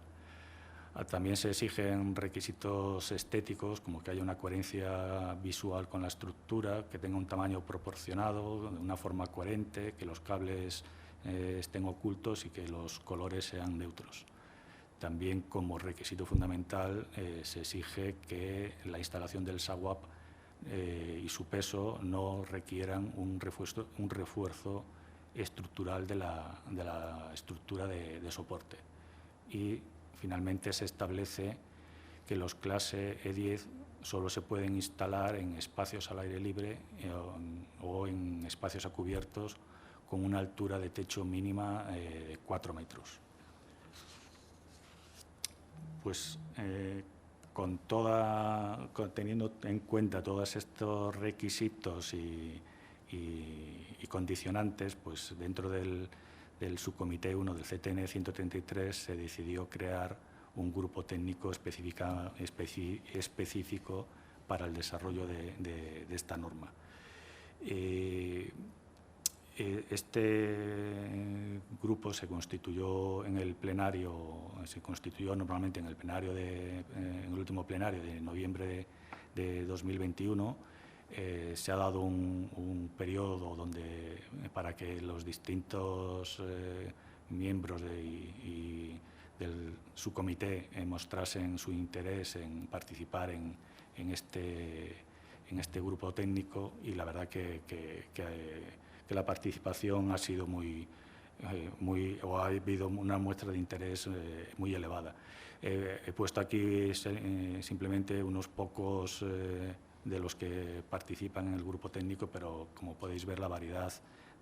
Speaker 8: También se exigen requisitos estéticos, como que haya una coherencia visual con la estructura, que tenga un tamaño proporcionado, de una forma coherente, que los cables estén ocultos y que los colores sean neutros. También, como requisito fundamental, se exige que la instalación del SAWAP y su peso no requieran un refuerzo estructural de la estructura de soporte. Y finalmente se establece que los clase E10 solo se pueden instalar en espacios al aire libre o en espacios a cubiertos con una altura de techo mínima de 4 metros. Pues teniendo en cuenta todos estos requisitos y condicionantes, pues dentro del subcomité 1 del CTN 133 se decidió crear un grupo técnico específico para el desarrollo de esta norma. Este grupo se constituyó en el plenario, se constituyó normalmente en el plenario en el último plenario de noviembre de 2021. Se ha dado un periodo para que los distintos miembros de su comité mostrasen su interés en participar en este grupo técnico, y la verdad que la participación ha sido ha habido una muestra de interés muy elevada. He puesto aquí simplemente unos pocos de los que participan en el grupo técnico, pero como podéis ver, la variedad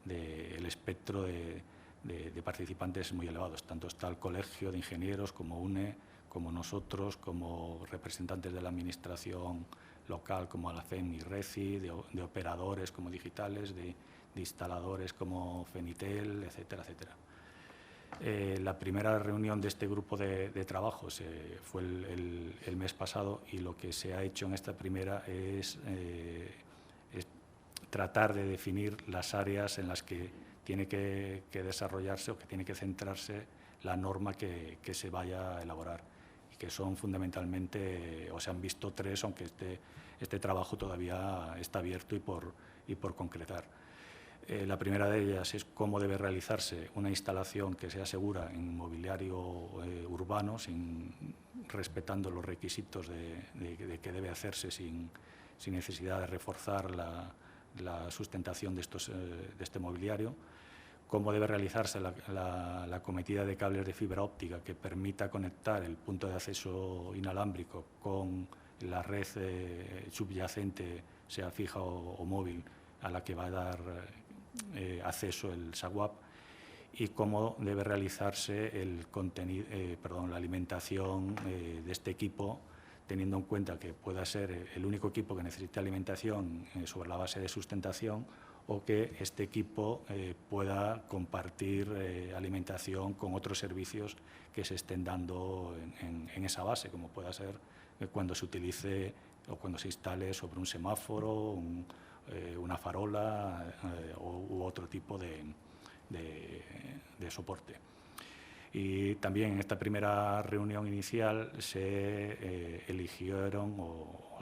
Speaker 8: del espectro de participantes es muy elevado. Tanto está el Colegio de Ingenieros como UNE, como nosotros, como representantes de la Administración local como Alacen y Reci, de operadores como digitales, de instaladores como Fenitel, etcétera, etcétera. La primera reunión de este grupo de trabajo fue el mes pasado, y lo que se ha hecho en esta primera es tratar de definir las áreas en las que tiene que desarrollarse o que tiene que centrarse la norma que se vaya a elaborar, y que son fundamentalmente, o se han visto tres, aunque este trabajo todavía está abierto y por concretar. La primera de ellas es cómo debe realizarse una instalación que sea segura en mobiliario urbano, respetando los requisitos de que debe hacerse sin necesidad de reforzar la sustentación de este mobiliario. Cómo debe realizarse la cometida de cables de fibra óptica que permita conectar el punto de acceso inalámbrico con la red subyacente, sea fija o móvil, a la que va a dar acceso el SAWAP, y cómo debe realizarse la alimentación de este equipo, teniendo en cuenta que pueda ser el único equipo que necesite alimentación sobre la base de sustentación, o que este equipo pueda compartir alimentación con otros servicios que se estén dando en esa base, como pueda ser cuando se utilice o cuando se instale sobre un semáforo, una farola u otro tipo de soporte. Y también en esta primera reunión inicial se eligieron o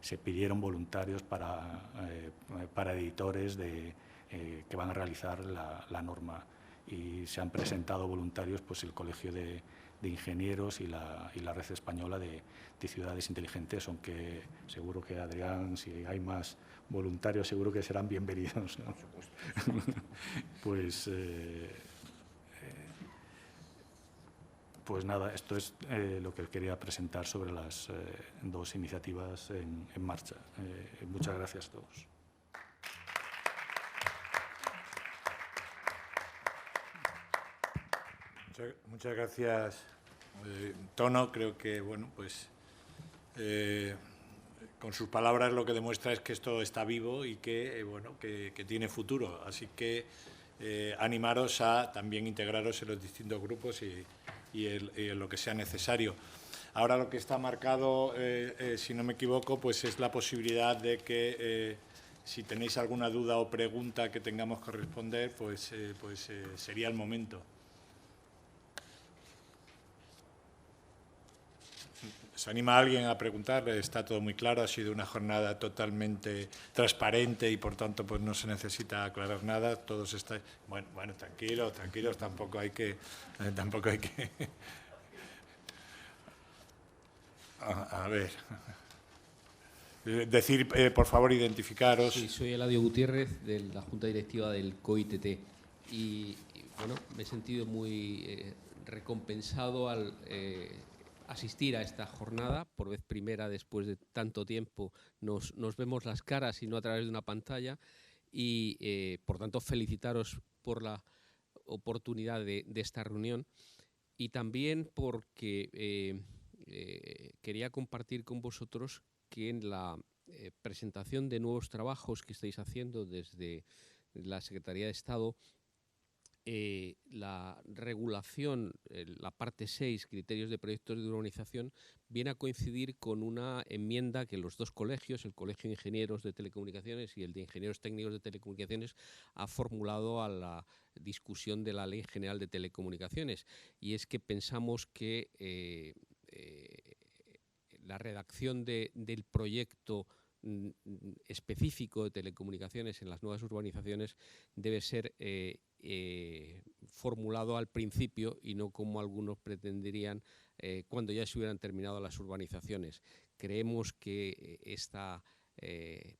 Speaker 8: se pidieron voluntarios para editores que van a realizar la norma, y se han presentado voluntarios pues el Colegio de Ingenieros y la Red Española de Ciudades Inteligentes, aunque seguro que, Adrián, si hay más voluntarios, seguro que serán bienvenidos, ¿no? Pues nada, esto es lo que quería presentar sobre las dos iniciativas en marcha. Muchas gracias a todos.
Speaker 3: Muchas gracias, Tono. Creo que, bueno, pues con sus palabras lo que demuestra es que esto está vivo y que, bueno, que tiene futuro. Así que animaros a también integraros en los distintos grupos y en lo que sea necesario. Ahora lo que está marcado, si no me equivoco, pues es la posibilidad de que si tenéis alguna duda o pregunta que tengamos que responder, pues sería el momento. ¿Se anima a alguien a preguntar? Está todo muy claro, ha sido una jornada totalmente transparente y por tanto pues no se necesita aclarar nada. Todos estáis... Bueno, tranquilos, tampoco hay que... A ver... Decir, por favor, identificaros.
Speaker 9: Sí, soy Eladio Gutiérrez, de la Junta Directiva del COITT, y bueno, me he sentido muy recompensado al asistir a esta jornada. Por vez primera, después de tanto tiempo, nos vemos las caras y no a través de una pantalla, y por tanto felicitaros por la oportunidad de esta reunión, y también porque quería compartir con vosotros que en la presentación de nuevos trabajos que estáis haciendo desde la Secretaría de Estado la regulación, la parte 6, criterios de proyectos de urbanización, viene a coincidir con una enmienda que los dos colegios, el Colegio de Ingenieros de Telecomunicaciones y el de Ingenieros Técnicos de Telecomunicaciones, ha formulado a la discusión de la Ley General de Telecomunicaciones. Y es que pensamos que la redacción del proyecto específico de telecomunicaciones en las nuevas urbanizaciones debe ser formulado al principio y no como algunos pretenderían cuando ya se hubieran terminado las urbanizaciones. Creemos que esta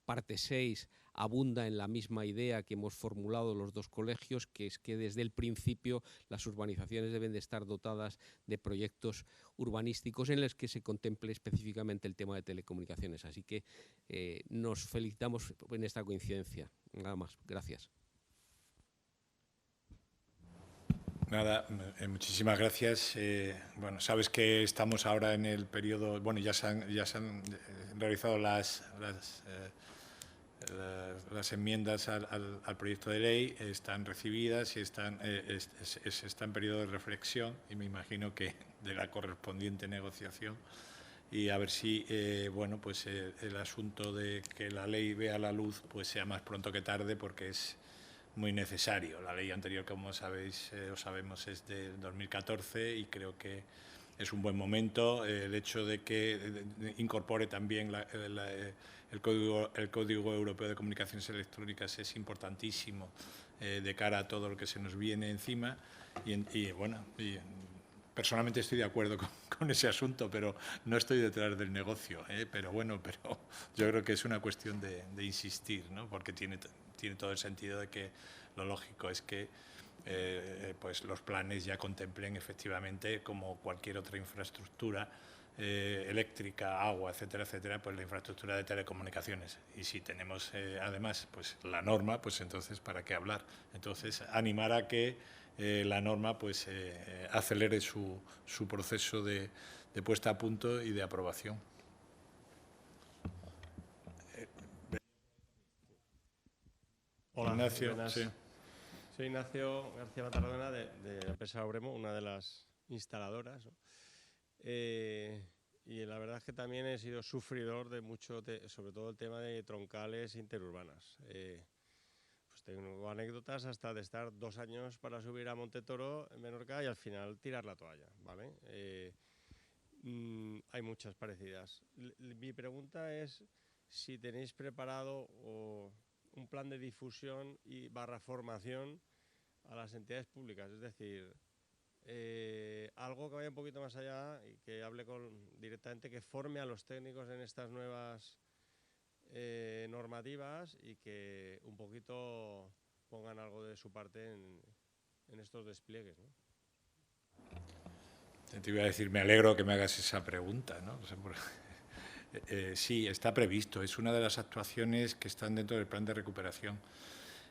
Speaker 9: parte 6 abunda en la misma idea que hemos formulado los dos colegios, que es que desde el principio las urbanizaciones deben de estar dotadas de proyectos urbanísticos en los que se contemple específicamente el tema de telecomunicaciones. Así que nos felicitamos en esta coincidencia. Nada más. Gracias.
Speaker 3: Nada, muchísimas gracias. Bueno, sabes que estamos ahora en el periodo, bueno, ya se han realizado las enmiendas al proyecto de ley, están recibidas y está en periodo de reflexión y me imagino que de la correspondiente negociación, y a ver si bueno, pues el asunto de que la ley vea la luz pues sea más pronto que tarde, porque es muy necesario. La ley anterior, como sabéis o sabemos, es de 2014 y creo que es un buen momento. El hecho de que incorpore también el Código Europeo de Comunicaciones Electrónicas es importantísimo de cara a todo lo que se nos viene encima. Bueno, personalmente estoy de acuerdo con ese asunto, pero no estoy detrás del negocio. Pero bueno, yo creo que es una cuestión de insistir, ¿no? Porque tiene todo el sentido de que lo lógico es que pues los planes ya contemplen efectivamente, como cualquier otra infraestructura eléctrica, agua, etcétera, etcétera, pues la infraestructura de telecomunicaciones. Y si tenemos además pues la norma, pues entonces ¿para qué hablar? Entonces animar a que la norma pues acelere su proceso de puesta a punto y de aprobación.
Speaker 10: Hola,
Speaker 3: Ignacio.
Speaker 10: buenas.
Speaker 3: Sí.
Speaker 10: Soy Ignacio García Matardona de la empresa Obremo, una de las instaladoras, ¿no? Y la verdad es que también he sido sufridor de mucho, sobre todo el tema de troncales interurbanas. Pues tengo anécdotas hasta de estar 2 años para subir a Monte Toro en Menorca y al final tirar la toalla, ¿vale? Hay muchas parecidas. Mi pregunta es si tenéis preparado un plan de difusión y formación a las entidades públicas, es decir, algo que vaya un poquito más allá y que hable directamente, que forme a los técnicos en estas nuevas normativas y que un poquito pongan algo de su parte en estos despliegues, ¿no?
Speaker 3: Te iba a decir, me alegro que me hagas esa pregunta, ¿no? O sea, sí, está previsto. Es una de las actuaciones que están dentro del plan de recuperación.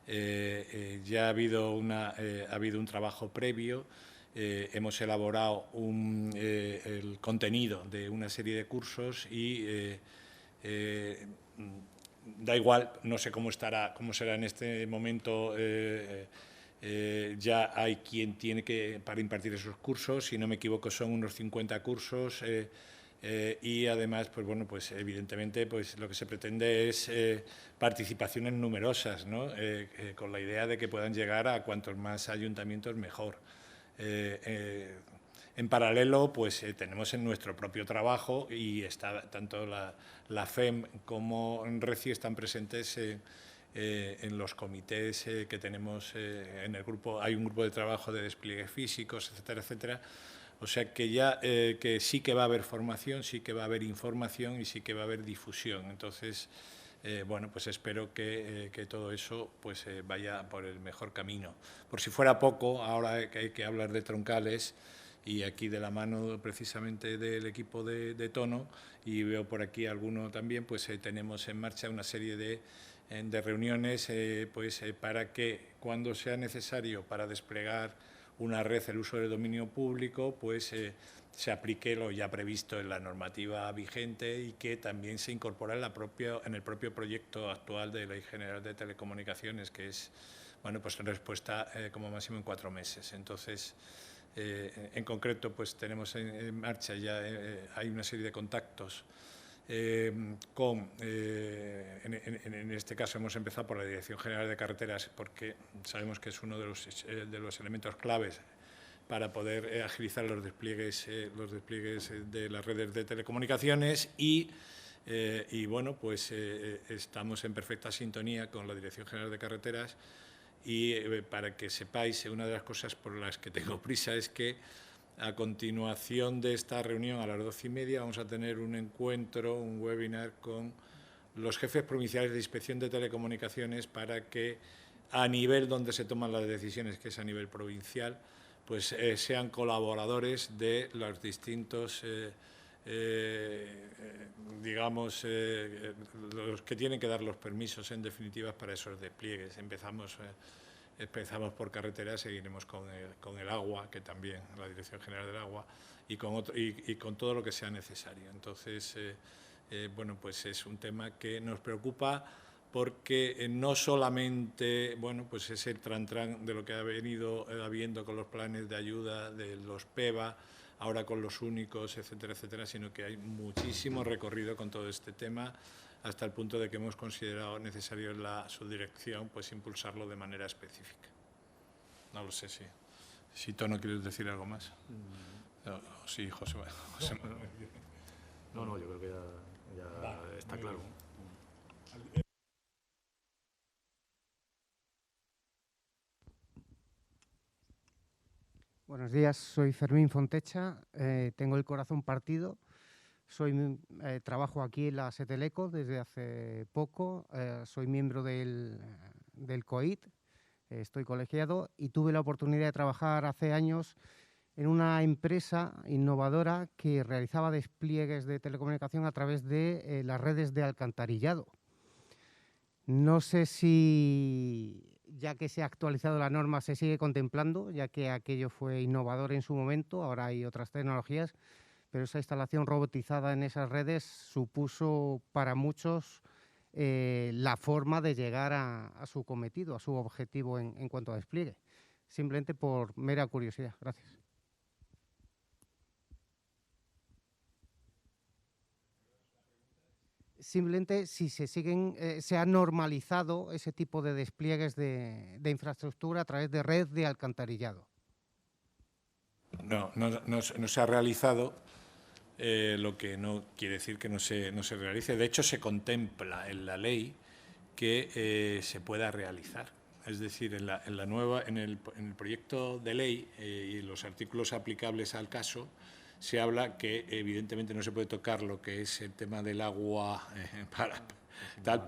Speaker 3: Ya ha habido un trabajo previo. Hemos elaborado el contenido de una serie de cursos y da igual, no sé cómo será en este momento. Ya hay quien tiene para impartir esos cursos. Si no me equivoco, son unos 50 cursos. Y además, pues bueno, pues evidentemente pues lo que se pretende es participaciones numerosas, ¿no? Con la idea de que puedan llegar a cuantos más ayuntamientos mejor. En paralelo, pues tenemos en nuestro propio trabajo y está tanto la FEM como RECI están presentes en los comités que tenemos en el grupo. Hay un grupo de trabajo de despliegues físicos, etcétera, etcétera. O sea que ya que sí que va a haber formación, sí que va a haber información y sí que va a haber difusión. Entonces, bueno, pues espero que todo eso pues vaya por el mejor camino. Por si fuera poco, ahora que hay que hablar de troncales, y aquí de la mano precisamente del equipo de Tono, y veo por aquí alguno también, pues tenemos en marcha una serie de reuniones para que cuando sea necesario para desplegar una red, el uso del dominio público, pues se aplique lo ya previsto en la normativa vigente y que también se incorpora en el propio proyecto actual de Ley General de Telecomunicaciones, que es bueno, pues en respuesta como máximo en 4 meses. Entonces, en concreto, pues tenemos en marcha ya, hay una serie de contactos en este caso hemos empezado por la Dirección General de Carreteras, porque sabemos que es uno de los elementos claves para poder agilizar los despliegues de las redes de telecomunicaciones y bueno, pues estamos en perfecta sintonía con la Dirección General de Carreteras y para que sepáis, una de las cosas por las que tengo prisa es que a continuación de esta reunión a las 12:30 vamos a tener un encuentro, un webinar con los jefes provinciales de inspección de telecomunicaciones para que a nivel donde se toman las decisiones, que es a nivel provincial, pues sean colaboradores de los distintos, digamos, los que tienen que dar los permisos en definitiva para esos despliegues. Empezamos por carreteras, seguiremos con el agua, que también la Dirección General del Agua, y con todo lo que sea necesario. Entonces, bueno, pues es un tema que nos preocupa porque no solamente, bueno, pues es el tran-tran de lo que ha venido habiendo con los planes de ayuda de los PEVA, ahora con los únicos, etcétera, etcétera, sino que hay muchísimo recorrido con todo este tema, hasta el punto de que hemos considerado necesario en la subdirección pues impulsarlo de manera específica. No lo sé si Tono quieres decir algo más. Sí, José.
Speaker 8: No, yo creo que ya está claro.
Speaker 11: Buenos días, soy Fermín Fontecha, tengo el corazón partido. Trabajo aquí en la Seteleco desde hace poco, soy miembro del COIT, estoy colegiado y tuve la oportunidad de trabajar hace años en una empresa innovadora que realizaba despliegues de telecomunicación a través de las redes de alcantarillado. No sé si, ya que se ha actualizado la norma, se sigue contemplando, ya que aquello fue innovador en su momento, ahora hay otras tecnologías, pero esa instalación robotizada en esas redes supuso para muchos la forma de llegar a su cometido, a su objetivo en cuanto a despliegue. Simplemente por mera curiosidad. Gracias. Simplemente si se ha normalizado ese tipo de despliegues de infraestructura a través de red de alcantarillado.
Speaker 3: No se ha realizado, lo que no quiere decir que no se realice. De hecho, se contempla en la ley que se pueda realizar. Es decir, en el proyecto de ley y los artículos aplicables al caso, se habla que evidentemente no se puede tocar lo que es el tema del agua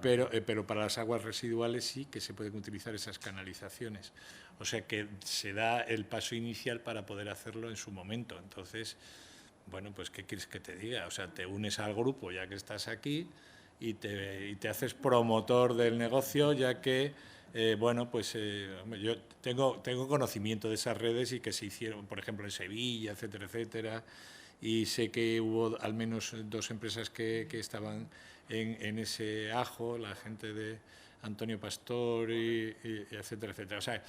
Speaker 3: pero para las aguas residuales sí que se pueden utilizar esas canalizaciones. O sea que se da el paso inicial para poder hacerlo en su momento. Entonces, bueno, pues ¿qué quieres que te diga? O sea, te unes al grupo ya que estás aquí y te haces promotor del negocio, ya que bueno, pues yo tengo conocimiento de esas redes y que se hicieron, por ejemplo, en Sevilla, etcétera, etcétera, y sé que hubo al menos 2 empresas que estaban en ese ajo, la gente de Antonio Pastor y etcétera, etcétera. O sea,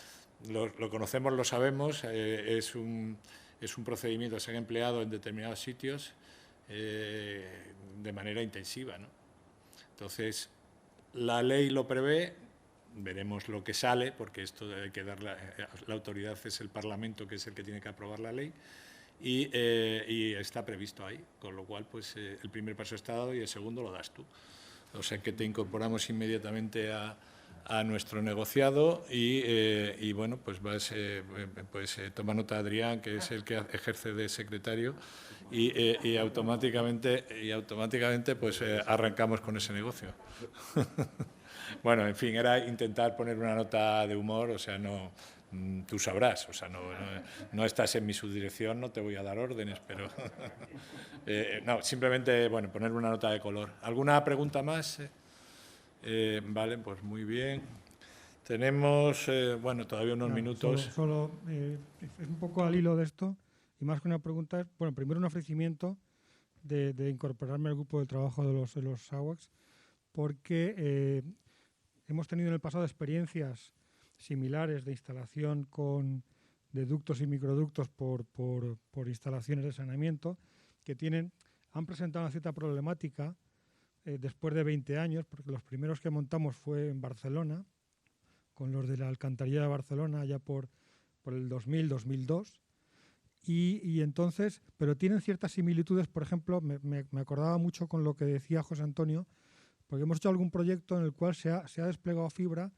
Speaker 3: lo conocemos, lo sabemos, es un procedimiento que se ha empleado en determinados sitios de manera intensiva, ¿no? Entonces, la ley lo prevé. Veremos lo que sale, porque esto hay que dar la autoridad es el Parlamento, que es el que tiene que aprobar la ley, y está previsto ahí, con lo cual pues el primer paso está dado y el segundo lo das tú. O sea que te incorporamos inmediatamente a nuestro negociado y bueno, pues toma nota Adrián, que es el que ejerce de secretario, y automáticamente pues arrancamos con ese negocio. Bueno, en fin, era intentar poner una nota de humor, o sea, no, tú sabrás, o sea, no estás en mi subdirección, no te voy a dar órdenes, pero no, simplemente, bueno, poner una nota de color. ¿Alguna pregunta más? Vale, pues muy bien. Tenemos, bueno, todavía unos minutos.
Speaker 12: Es un poco al hilo de esto, y más que una pregunta, bueno, primero un ofrecimiento de incorporarme al grupo de trabajo de los AWACS, porque hemos tenido en el pasado experiencias similares de instalación de ductos y microductos por instalaciones de saneamiento que han presentado una cierta problemática después de 20 años, porque los primeros que montamos fue en Barcelona, con los de la Alcantarilla de Barcelona, ya por el 2000, 2002. Y entonces, pero tienen ciertas similitudes, por ejemplo, me acordaba mucho con lo que decía José Antonio, porque hemos hecho algún proyecto en el cual se ha desplegado fibra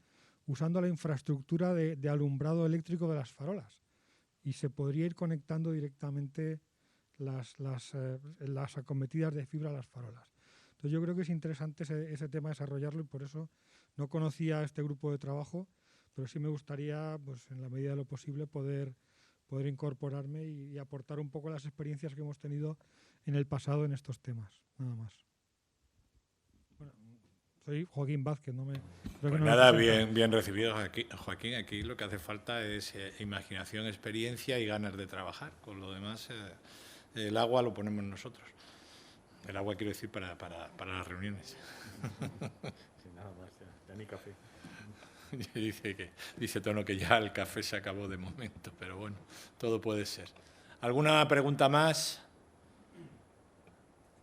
Speaker 12: usando la infraestructura de alumbrado eléctrico de las farolas. Y se podría ir conectando directamente las acometidas de fibra a las farolas. Entonces yo creo que es interesante ese tema desarrollarlo y por eso no conocía este grupo de trabajo, pero sí me gustaría, pues, en la medida de lo posible, poder incorporarme y aportar un poco las experiencias que hemos tenido en el pasado en estos temas, nada más. Bueno, soy Joaquín Vázquez,
Speaker 3: pues nada, bien recibido, Joaquín. Aquí lo que hace falta es imaginación, experiencia y ganas de trabajar. Con lo demás, el agua lo ponemos nosotros. El agua quiero decir para las reuniones.
Speaker 8: Sin nada más, ya ni café.
Speaker 3: Dice Tono que ya el café se acabó de momento, pero bueno, todo puede ser. ¿Alguna pregunta más?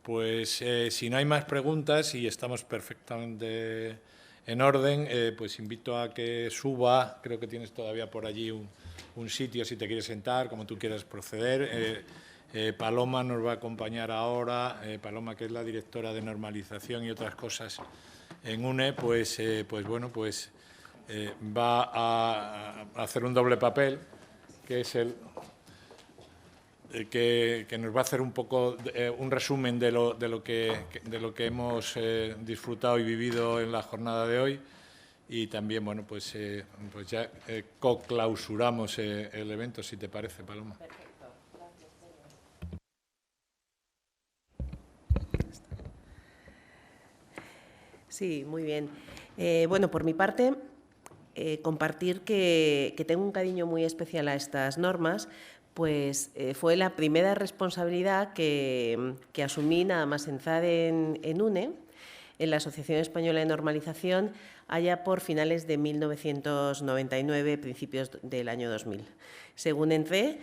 Speaker 3: Pues si no hay más preguntas y estamos perfectamente en orden, pues invito a que suba. Creo que tienes todavía por allí un sitio si te quieres sentar, como tú quieras proceder. Paloma nos va a acompañar ahora. Paloma, que es la directora de normalización y otras cosas en UNE, pues va a hacer un doble papel, que es el que nos va a hacer un poco un resumen de lo que hemos disfrutado y vivido en la jornada de hoy, y también pues ya co-clausuramos el evento, si te parece, Paloma.
Speaker 13: Perfecto. Sí, muy bien. Bueno, por mi parte, compartir que tengo un cariño muy especial a estas normas, pues fue la primera responsabilidad que asumí nada más entrar en UNE, en la Asociación Española de Normalización, allá por finales de 1999, principios del año 2000. Según entré,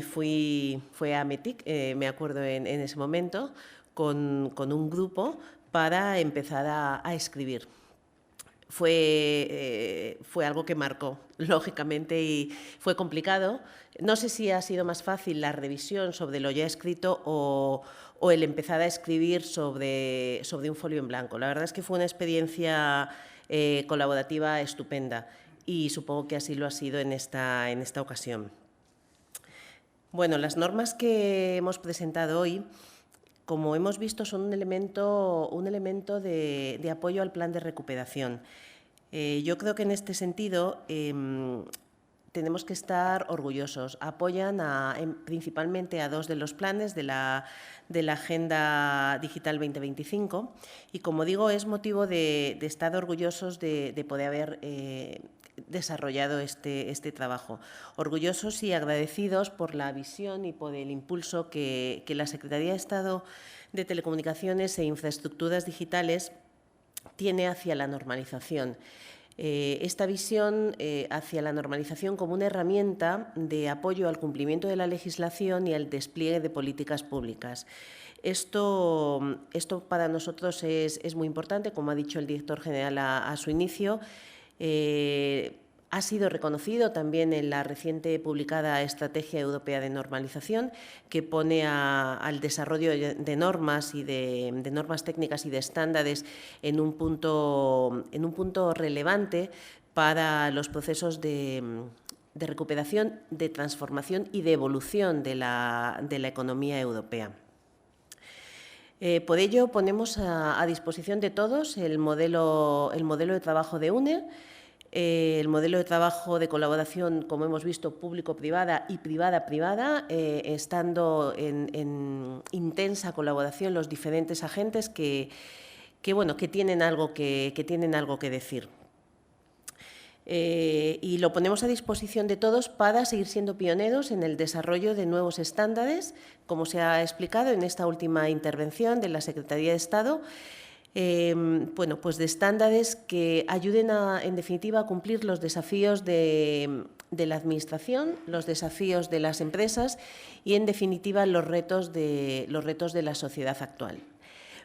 Speaker 13: fue a METIC, me acuerdo en ese momento, con un grupo para empezar a escribir. Fue algo que marcó, lógicamente, y fue complicado. No sé si ha sido más fácil la revisión sobre lo ya escrito o el empezar a escribir sobre un folio en blanco. La verdad es que fue una experiencia colaborativa estupenda y supongo que así lo ha sido en esta ocasión. Bueno, las normas que hemos presentado hoy, como hemos visto, son un elemento de apoyo al plan de recuperación. Yo creo que en este sentido tenemos que estar orgullosos. Apoyan principalmente a dos de los planes de la Agenda Digital 2025 y, como digo, es motivo de estar orgullosos de poder haber desarrollado este trabajo. Orgullosos y agradecidos por la visión y por el impulso que la Secretaría de Estado de Telecomunicaciones e Infraestructuras Digitales tiene hacia la normalización. Esta visión hacia la normalización como una herramienta de apoyo al cumplimiento de la legislación y al despliegue de políticas públicas. Esto para nosotros es muy importante, como ha dicho el director general a su inicio. Ha sido reconocido también en la reciente publicada Estrategia Europea de Normalización, que pone al desarrollo de normas y de normas técnicas y de estándares en un punto relevante para los procesos de recuperación, de transformación y de evolución de la economía europea. Por ello, ponemos a disposición de todos el modelo de trabajo de UNE, el modelo de trabajo de colaboración, como hemos visto, público-privada y privada-privada, estando en intensa colaboración los diferentes agentes que tienen algo que decir. Y lo ponemos a disposición de todos para seguir siendo pioneros en el desarrollo de nuevos estándares, como se ha explicado en esta última intervención de la Secretaría de Estado, bueno, pues de estándares que ayuden, en definitiva, a cumplir los desafíos de la Administración, los desafíos de las empresas y, en definitiva, los retos de la sociedad actual.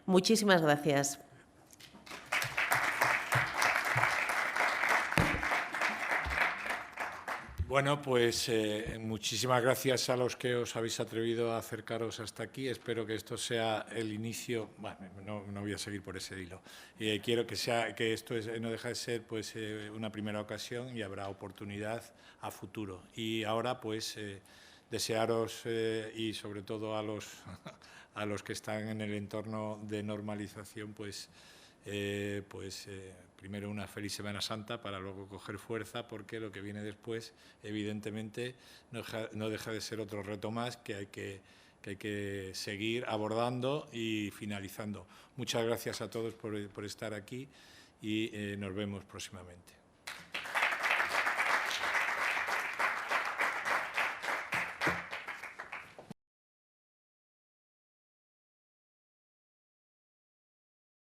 Speaker 13: Muchísimas gracias.
Speaker 3: Bueno, pues muchísimas gracias a los que os habéis atrevido a acercaros hasta aquí. Espero que esto sea el inicio. Bueno, no voy a seguir por ese hilo. Quiero que esto no deja de ser pues, una primera ocasión y habrá oportunidad a futuro. Y ahora, pues, desearos y sobre todo a los que están en el entorno de normalización, pues primero una feliz Semana Santa para luego coger fuerza, porque lo que viene después, evidentemente, no deja de ser otro reto más que hay que seguir abordando y finalizando. Muchas gracias a todos por estar aquí y nos vemos próximamente.